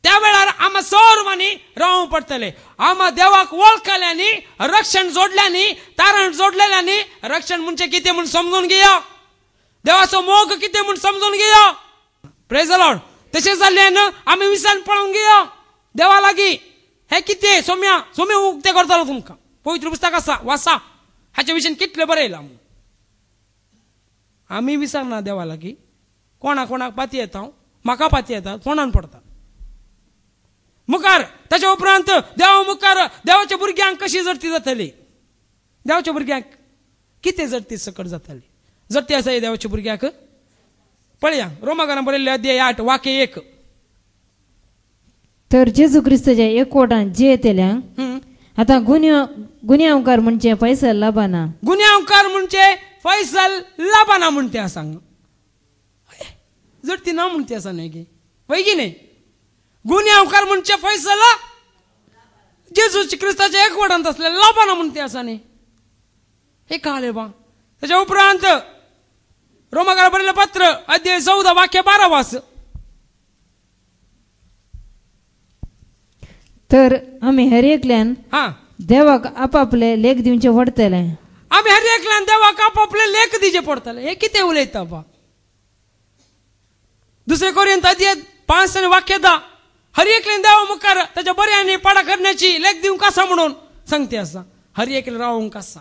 त्या वेळार आम्हा सर्वांनी रावंक पडटले. आम्हा देवाक वळखल्यांनी रक्षण जोडल्यांनी तारण जोडलेल्यांनी रक्षण म्हणजे कितें म्हूण समजून घेया. देवाचो मोग कितें म्हूण समजून घेया. Praise the Lord. तशें जाल्ल्यान आमी विसरून पळोवंक घेया देवा लागीं. हे कितें सौम्या उक्ते करतालो तुमकां पवित्र पुस्तक आसा वाचा हाच्या विशयी कितलें बरयलां. आमी विसरना देवा लागीं. कोणाक पाती येता म्हाका पाती येता तोंडान पडटा. मुखार त्याच्या उपरांत देवा मुखार देवाच्या भुरग्यांक कशी जडती जातली, देवाच्या भुरग्यांक किती जडती सकट जातली, जडती आसा देवाच्या भुरग्यांक. पळया रोमाकारान बरयल्ले अध्याय 8 वाक्य 1. तर जेजू क्रिस्ताच्या एकवटान जे येतल्यांक आता गुन्यांवकार म्हणजे फैसल लाबाना, गुन्यांवकार म्हणजे फैसल लाबाना म्हणते आसा, जडती ना म्हणते आसा न्ही की वय की नाही. गुन्यांवकार म्हणजे फैसल जेजू क्रिस्ताच्या एकवटांत असले लाबाना म्हणते आसा न्ही, हे कळले बा. त्याच्या उपरांत रोमाकारान बरयल्लें पत्र अध्याय 14 वाक्य 12 वाच. तर आम्ही हर एकल्यान देवाक आपापले लेख दिवचे पडतले, आम्ही हर एकल्यान देवाक आपापले लेख दिवचे पडतले. हे किती उलयता बा. 2 कोरिंथ अध्याय 5 वाक्य 10 हर एकल्यान देवा मुखार त्याच्या बऱ्याने पाडा करण्याची लेख दिवंक आसा म्हणून सांगते आसा. हर एकल्यान रावंक आसा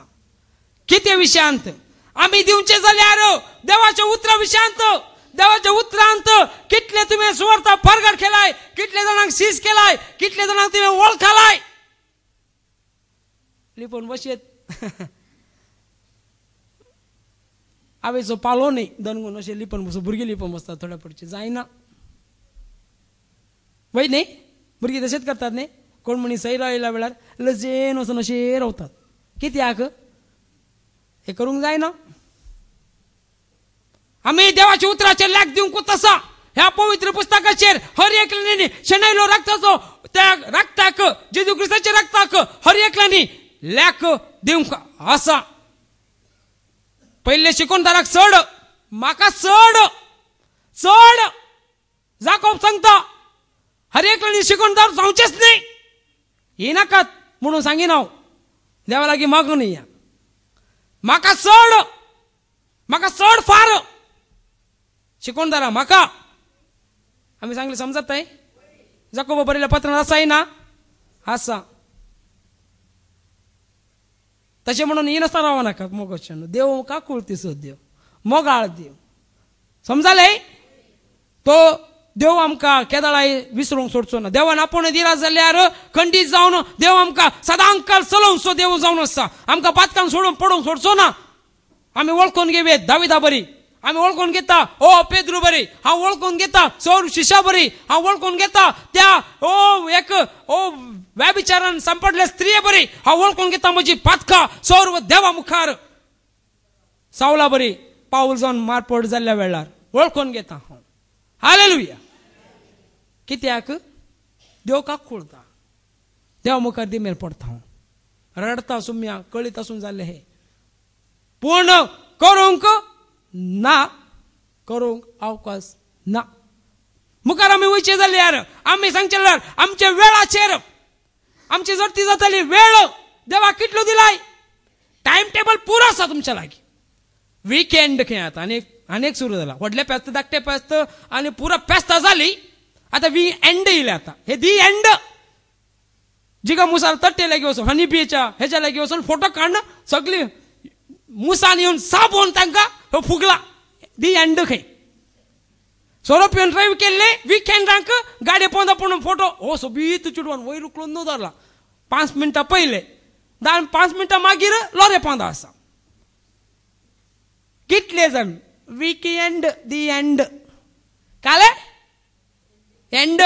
किती विषयांत आम्ही दिवचे जाल्यार देवाच्या उतरा विषयांत, देवाच्या उतरांत कितले तुम्ही सुवार्ता परगट केलाय, कितले जणांक सीज केलाय, कितले जणांक तुम्ही वळखालाय. लिपून बसयत आवेचो पालो नाही दणगून असे लिपून बसो, भुरगीं लिपून बसतात थोड्या पडचे जायना वय नाही. भुरगीं तशेंच करतात न्ही. कोण म्हणी सैर आयल्या वेळार लजेन वचून अशे रावतात. कित्याक हे करूंक जायना. आम्ही देवाच्या उतराचे लेख दिवंक तसा ह्या पवित्र पुस्तकाचेर हर एकल्यानी शेणयलो रक्ताचो त्या रक्ताक जेजू क्रिस्ताच्या रक्ताक हर एकल्यानी लेख दिवंक आसा. पहिले शिकोनदाराक चड, म्हाका चड चड जाकोब सांगता हर एकल्यानी शिकोनदार जावचेच न्ही. ही नाकात म्हणून सांगिन हांव, देवा लागीं मागून या. म्हाका चड फार शिकोनदारा म्हाका. आम्ही सांगले समजत आहे. जाकोब बरयल्ल्या पत्रांत आसाय ना आसा. तशें म्हणून ही नसता रावं नाका मोगोशन. देव का कुळतीस देव मोगाळ देव समजाले. तो देव आमकां केदाळाय विसरूंक सोडचो ना. देवान आपूण दिला जाल्यार खंडीत जावन देव आमकां सदांकाळ चलोवचो देव जावन आसा. आमकां पातकान सोडून पडोवंक सोडचो ना. आमी वळखून घेवेत दाविदा बरी, आम्ही ओळखून घेता ओ पेद्रू बरी, हांव ओळखून घेता सौर शिशा बरी, हांव ओळखून घेता त्या ओ व्यभिचारान संपडल्या स्त्रिये बरी, हांव ओळखून घेता म्हजी पातकां सौर देवा मुखार सावला बरी पाऊल जावन मारपड जाल्ल्या वेळार ओळखून घेता हांव. हालेलुया. कित्याक देव काक खोळता, देवा मुखार दिमेर पडता हांव. रडता सुम्या कळीत आसून जाल्ले हे पूर्ण करूंक ना, करूंक अवकाश ना. मुखार आमी वयचे जाल्यार आमी सांगचे जाल्यार आमच्या वेळाचेर आमची जडती जातली. वेळ देवा कितलो दिलाय, टाइम टेबल पुरो आसा तुमच्या लागीं. वीकेंड खंय आता आनीक सुरू जाला. व्हडले फेस्त धाकटे फेस्त आनी पुरो फेस्तां जाली. आता वी एंड येयले. आता हे दी एंड जिगा मुसार तट्टे लागीं वचून हनी बीच्या हेच्या लागीं वचून फोटो काडणं सगळी मुसान येवन साबोन तांकां फुगला. दी एंड खंय सोरो पिवन ड्रायव्ह केल्ले विकेंडाक गाडये पोंदा पडून फोटो हो सोबीत चिडवान वयर उखलून न्हू धरला. 5 मिनटां पयले 5 मिनटां मागीर लोरे पोंदा आसा. कितले जाण वीकेंड दी एंड काले एंड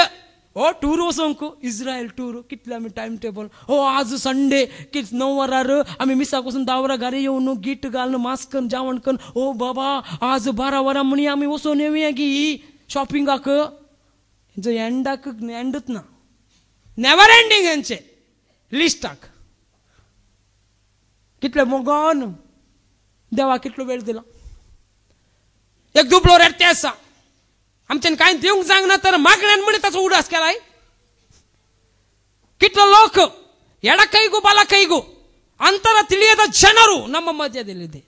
हो टूर वचोंक इस्रायल टूर कितले आमी टाइम टेबल. हो आज संडे की 9 वरार आमी मिसाक वचून 10 वरां घरा येवन गीट घालन मास्क करून जेवण करून ओ बाबा आज 12 वरां म्हणी आमी वचून येवया गी शॉपिंगाक. हेंचो एंडाक एंडच ना. नेवर एंडींग हेंचे लिस्टाक. कितले मोगोन देवा कितलो वेळ दिला. एक दुबळो रेडते आसा आमच्यान कांय दिवंक जायना तर मागण्यान म्हणे ताचो उडास केलाय. कितलो लोक ಎಡಕೈಗೂ ಬಲಕೈಗೂ ಅಂತರ ತಿಳಿಯದ ಜನರು ನಮ್ಮ ಮಧ್ಯದಲ್ಲಿದೆ.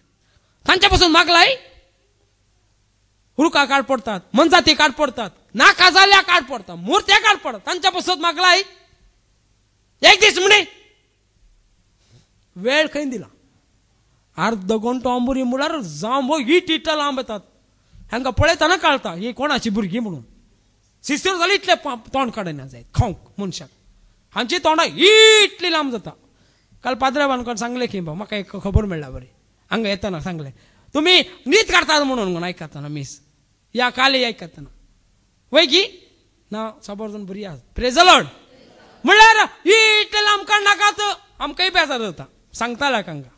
त्यांच्यापासून मागलाय हुडका काढ पडतात, मंजाती काढ पडतात, नाका झाल्या काढ पडतात, मूर्त्या काढ पडतात. त्यांच्यापासून मागलाय एक दिस म्हणे वेळ खंय दिला. अर्ध घंटो अंबुरी मुळार जांबो इट इटा लांब येतात. हांकां पळयतना कळटा ही कोणाची भुरगीं म्हणून. सिस्टर जाली इतले तोंड काडना जाय खावंक मनशाक हांची तोंडां इतली लांब जाता. काल पाद्राबांकडे सांगले की म्हाका एक खबर मेळ्ळा बरी हांगा येतना सांगले तुमी न्हीद काडतात म्हणून आयकतना मिस या काले आयकतना वय की ना सबरजण बरी आसा. Praise the Lord. म्हणल्यार इतले लांब काडनाकात आमकांय बेजार जाता सांगताले हांगा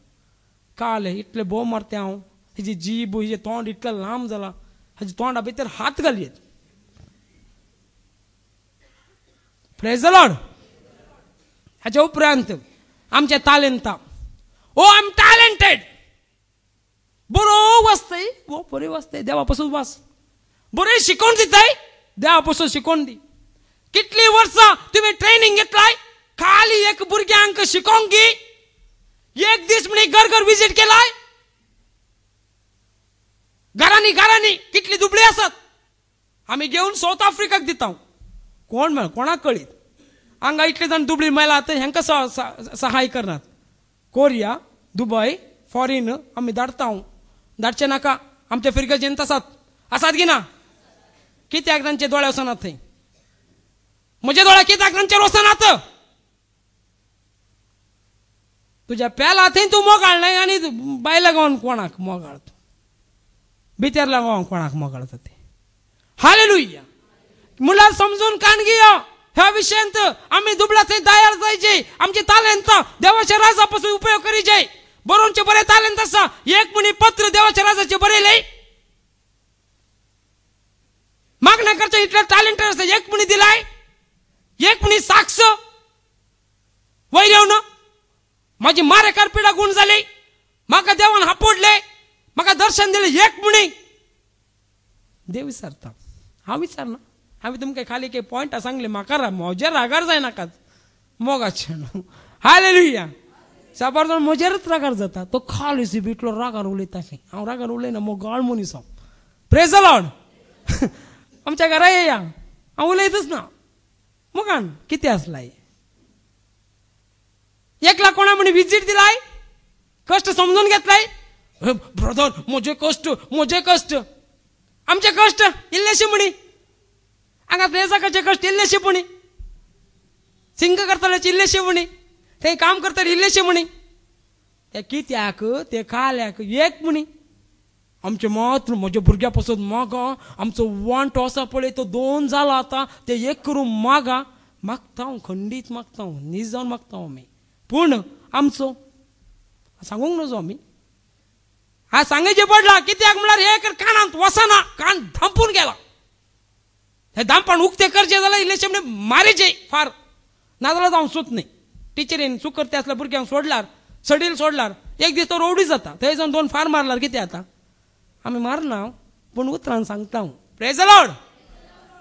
काल इतले भोव मारते हांव हेजी जीब हेजें तोंड इतलें लांब जाला हाजे तोंडा भितर हात घालयेत. Praise the Lord. हाच्या उपरांत आमचे तालेंता ओ आय एम टॅलेंटेड बरो वाचताय वो बरे वाचताय देवा पासून वाच बरे शिकवण दिताय देवा पासून शिकवण दी. कितली वर्सां तुम्ही ट्रेनिंग घेतलाय खाली एक भुरग्यांक शिकोवंक गी एक दीस म्हणे घर घर विजिट केलाय घरांनी घरांनी कितली दुबळी आसात आम्ही घेऊन साऊथ आफ्रिकाक दिता कोण मेळ कोणाक कळीत हांगा इतले जाण दुबळी मेळात हेंका सहाय करनात. कोरिया दुबय फॉरेन आम्ही धाडता धाडचे नाका आमच्या फिरके जेंत आसात की ना कित्याक तांचे दोळे वचनात थंय म्हजे दोळे कित्याक तांचेर वचनात तुझ्या प्याला थंय तूं मोगाळ नाही आणि बायला गावन कोणाक मोगाळ भितर लागावन कोणाक मोगाळ जाते. हालेलुया. मुलार समजून काणगी ह्या विशयांत आम्ही दुबळा थंय तयार जायचे आमचे तालेंत देवाच्या राजापासून उपयोग करीचे बरोवचे बरे तालेंत आसा एक म्हणी पत्र देवाच्या राजाचे बरयले मागण्या करचे इतले टॅलेंट आसा एक म्हणी दिलाय एक म्हणी साक्ष वैरवण माझी मारेकार पिढा गुण झाली म्हाका देवान हापडले म्हाका दर्शन दिले एक म्हणी देव विचारता हांव विचारना हांवें तुमकां खाली काही पॉयंट सांगले म्हाका म्हज्या रागार जायनाकात मोगाचे हालेलुया. साबार म्हजेरच रागार जाता तो खाली बिटलो रागार उलयता हांव रागार उलयना मोगाळ मनीस हांव. Praise the Lord. आमच्या घरा येया हांव उलयतच ना मोगान कितें आसलाय एकला कोणा म्हणे विजीट दिलाय कष्ट समजून घेतलाय ब्रदर म्हजे कष्ट आमचे कष्ट इल्लेशे म्हणी हांगा प्रेजकाचे कष्ट इल्लेशे म्हणी सिंग करतल्याचे इल्लेशे म्हणी ते काम करतले इल्लेशे म्हणी ते कित्याक ते काल्याक एक म्हणी आमचे मात्र म्हज्या भुरग्या पासून मागा आमचो वांटो आसा पळय तो 2 जाला आता ते एक करून मागता हांव खंडीत मागता हांव नीज जावन मागता आमी पूण आमचो सांगूंक नजो आमी हा सांगायचे पडला कित्याक म्हळ्यार हे कानांत वसना कान धांपून गेला हे धांपण उक्ते करचे जाल्यार इल्लेशे म्हणे मारेचे फार नाजाल्यार हांव सुत न्ही टिचरीन चूक करते आसल्या भुरग्यांक सोडल्यार सडील सोडल्यार एक दीस तो रवडी जाता थंय जावन 2 फार मारल्यार कितें जाता आमी मारना पूण उतरान सांगता हांव. Praise the Lord.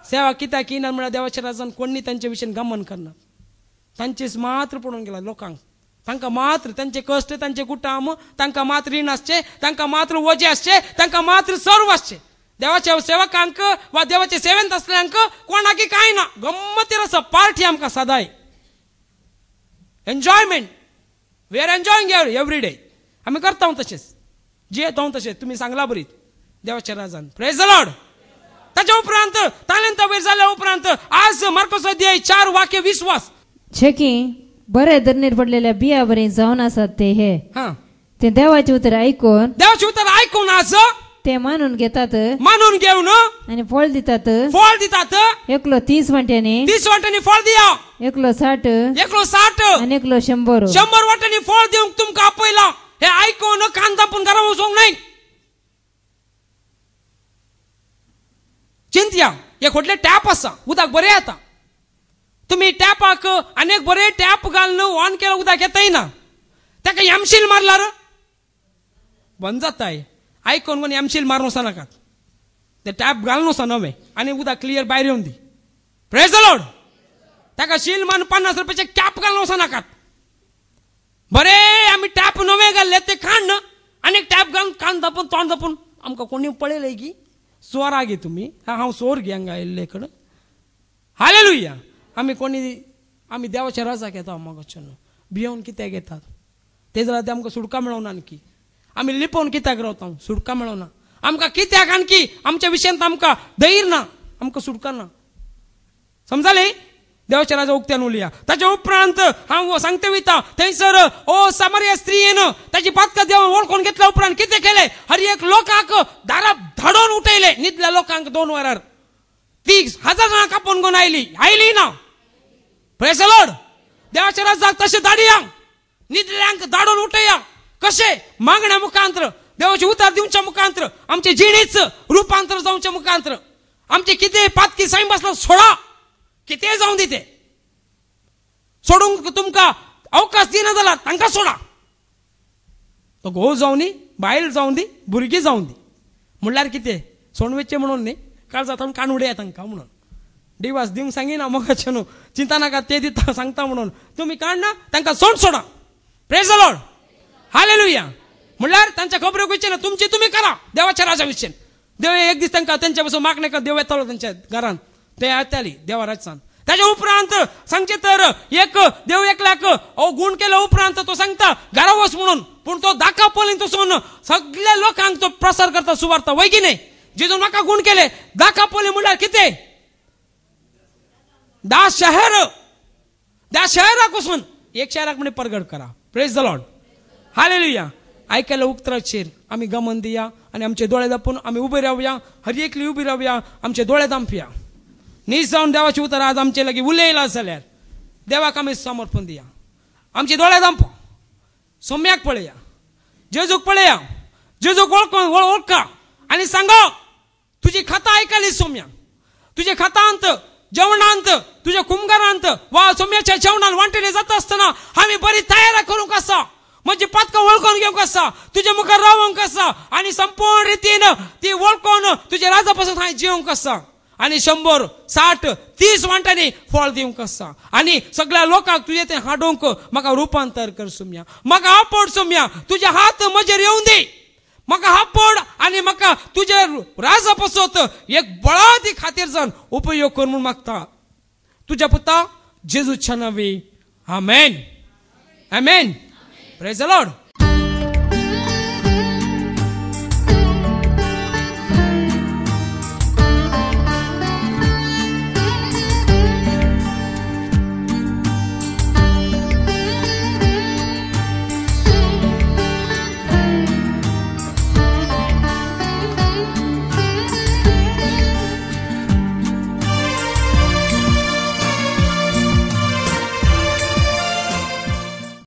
सेवा कित्याक की ना म्हळ्यार देवाच्या राजान कोणी तांचे विशयी गमन करना तांचेच मात्र पडून गेला लोकांक तांकां मात्र तांचे कश्ट तांचे कुटुंब तांकां मात्र रीण आसचे तांकां मात्र वजे आसचे तांकां मात्र सर्व आसचे देवाच्या सेवकांक वा देवाचे सेवेंत असल्यांक कोणाकी कांय ना गम्मतीर आसा पार्टी आमकां सदांय enjoyment we are enjoying every day आमी करता तशेंच जियेता तशेंच तुमी सांगला बरीत देवाच्या राजान. Praise the Lord. ताच्या उपरांत तालेंत वयर जाल्या उपरांत आज मार्कोस अध्याय 4 वाक्य 20 वास छे की बरे धरणीर पडलेल्या बिया बरी जावन आसात ते हे ते देवाचे उतर ऐकून आज ते मानून घेतात घेऊन आणि फळ दितात एकलो 30 वाट्यांनी फळ दिया एकलो 60 आणि एकलो 100 वाट्यांनी फळ देऊन तुमकां आपयला हे ऐकून कान दापून घरा वचोंक नाही. चिंतया एक व्हडले टॅप आसा उदक बरें येता तुम्ही टॅपाक अनेक बरे टॅप घालून ऑन केलं उदक येताय ना ताका एमशील मारल्यार बंद जाताय ऐकून कोणी एमशील मारून वचना नाकात ते टॅप घालून वचना नवे आनी उदक क्लियर भायर येवन दी. Praise the Lord. ताका शील मारून 50 रुपयाचे कॅप घालून वचना नाकात बरे आमी टॅप नवे घाल्ले ते काण आनी टॅप घालून कान दापून तोंड दापून आमकां कोणी पळयले की सोरा गे तुमी हांव सोर घे हांगा येयल्ले कडेन. हालेलुया. आमी देवाच्या राजाक येता मगच भियोन कित्याक येतात ते जाल्यार ते आमकां सुटका मेळोना आणकी आमी लिपोवन कित्याक रावता सुटका मेळोना आमकां कित्याक आणकी आमच्या विशयांत आमकां धैर्य ना आमकां सुटका ना समजाले देवाच्या राजा उक्त्यान उलिया ताच्या उपरांत हांव सांगते वयता थंयसर ओ सामरिया स्त्रीयेन ताची पातका देवान वळखून घेतल्या उपरांत कितें केलें हर एक लोकांक दारां धाडोन उठयले न्हिदल्या लोकांक 2 वरार 30,000 जाणां कापून घेवन आयली ना प्रेज द लॉर्ड देवाच्या राजाक तशें धाडया न्हिदल्यांक धाडोन उठया कशें मागण्या मुखांतर देवाचे उतार दिवच्या मुखांतर आमचे जिणेच रुपांतर जावच्या मुखांतर आमचे कितें पातकी साईं बसला सोडा कितें जावं दी ते सोडूंक तुमकां अवकाश दिना जाल्यार तांकां सोडा तो घोव जावं दी बायल जावं दी भुरगीं जावं दी म्हणल्यार कितें सोडवेचें म्हणून न्ही काळ जाता कान उडया तांकां म्हणून डिवास दिवंक सांगिना मोगाचें न्हू चिंता नाका ते दिता सांगता म्हणून तुमी काडना तांकां सोडा प्रेज द लॉर्ड हालेलुया म्हणल्यार तांच्या खबऱ्यो वयचे ना तुमची तुमी करा देवाच्या राजा विशेन देव एक दीस तांकां तेंच्या पासून मागणे कर देव येतालो तेंच्या घरांत ते येताली देवा राजसान ताच्या उपरांत सांगचे तर एक देव एकल्याक गुण केल्या उपरांत तो सांगता घरा वच म्हणून पूण तो दाखा पळयन तसोन सगळ्या लोकांक तो प्रसार करता सुवार्ता वय की न्ही जेजून म्हाका गुण केले दाखा पळय म्हणल्यार कितें 10 शहराक वचून एक शहराक म्हणे प्रगट करा प्रेज द लॉर्ड हालेलुया ऐकल्या उक्तराचेर आमी गमन दिया आनी आमचे दोळे दापून आमी उबे रावया हर एकली उबी रावया आमचे दोळे दांपया न्हीज जावन देवाचे उतर आज आमचे लागीं उलयला जाल्यार देवाक आमी समर्पण दिया आमचे दोळे दांपा सोम्याक पळया जेजूक पळया जेजूक वळखा आनी सांगा तुजी खाता आयकली सोम्या तुजे खातांत जेवणांत तुझ्या कुंभारांत वा सोम्याच्या जेवणान वांटले जाता आसतना आमी बरी तयारी करूंक आसा म्हणजे पातका वळखून घेवंक आसा तुझ्या मुखार रावंक आसा आनी संपूर्ण रितीन ती वळखून तुझ्या राजा पासून हांवें जिवंक आसा आनी 100, 60, 30 वांट्यांनी फळ दिवंक आसा आनी सगळ्या लोकांक तुझे ते हाडूंक म्हाका रुपांतर कर सोम्या म्हाका आपड सोम्या तुझे हात म्हजेर येवं दी म्हाका हापड आनी म्हाका तुजे राजा पासत एक बळादी खातीर जावन उपयोग कर म्हूण मागता तुज्या पुता जेजूच्या नांवी आमेन आमेन प्रेज द लॉर्ड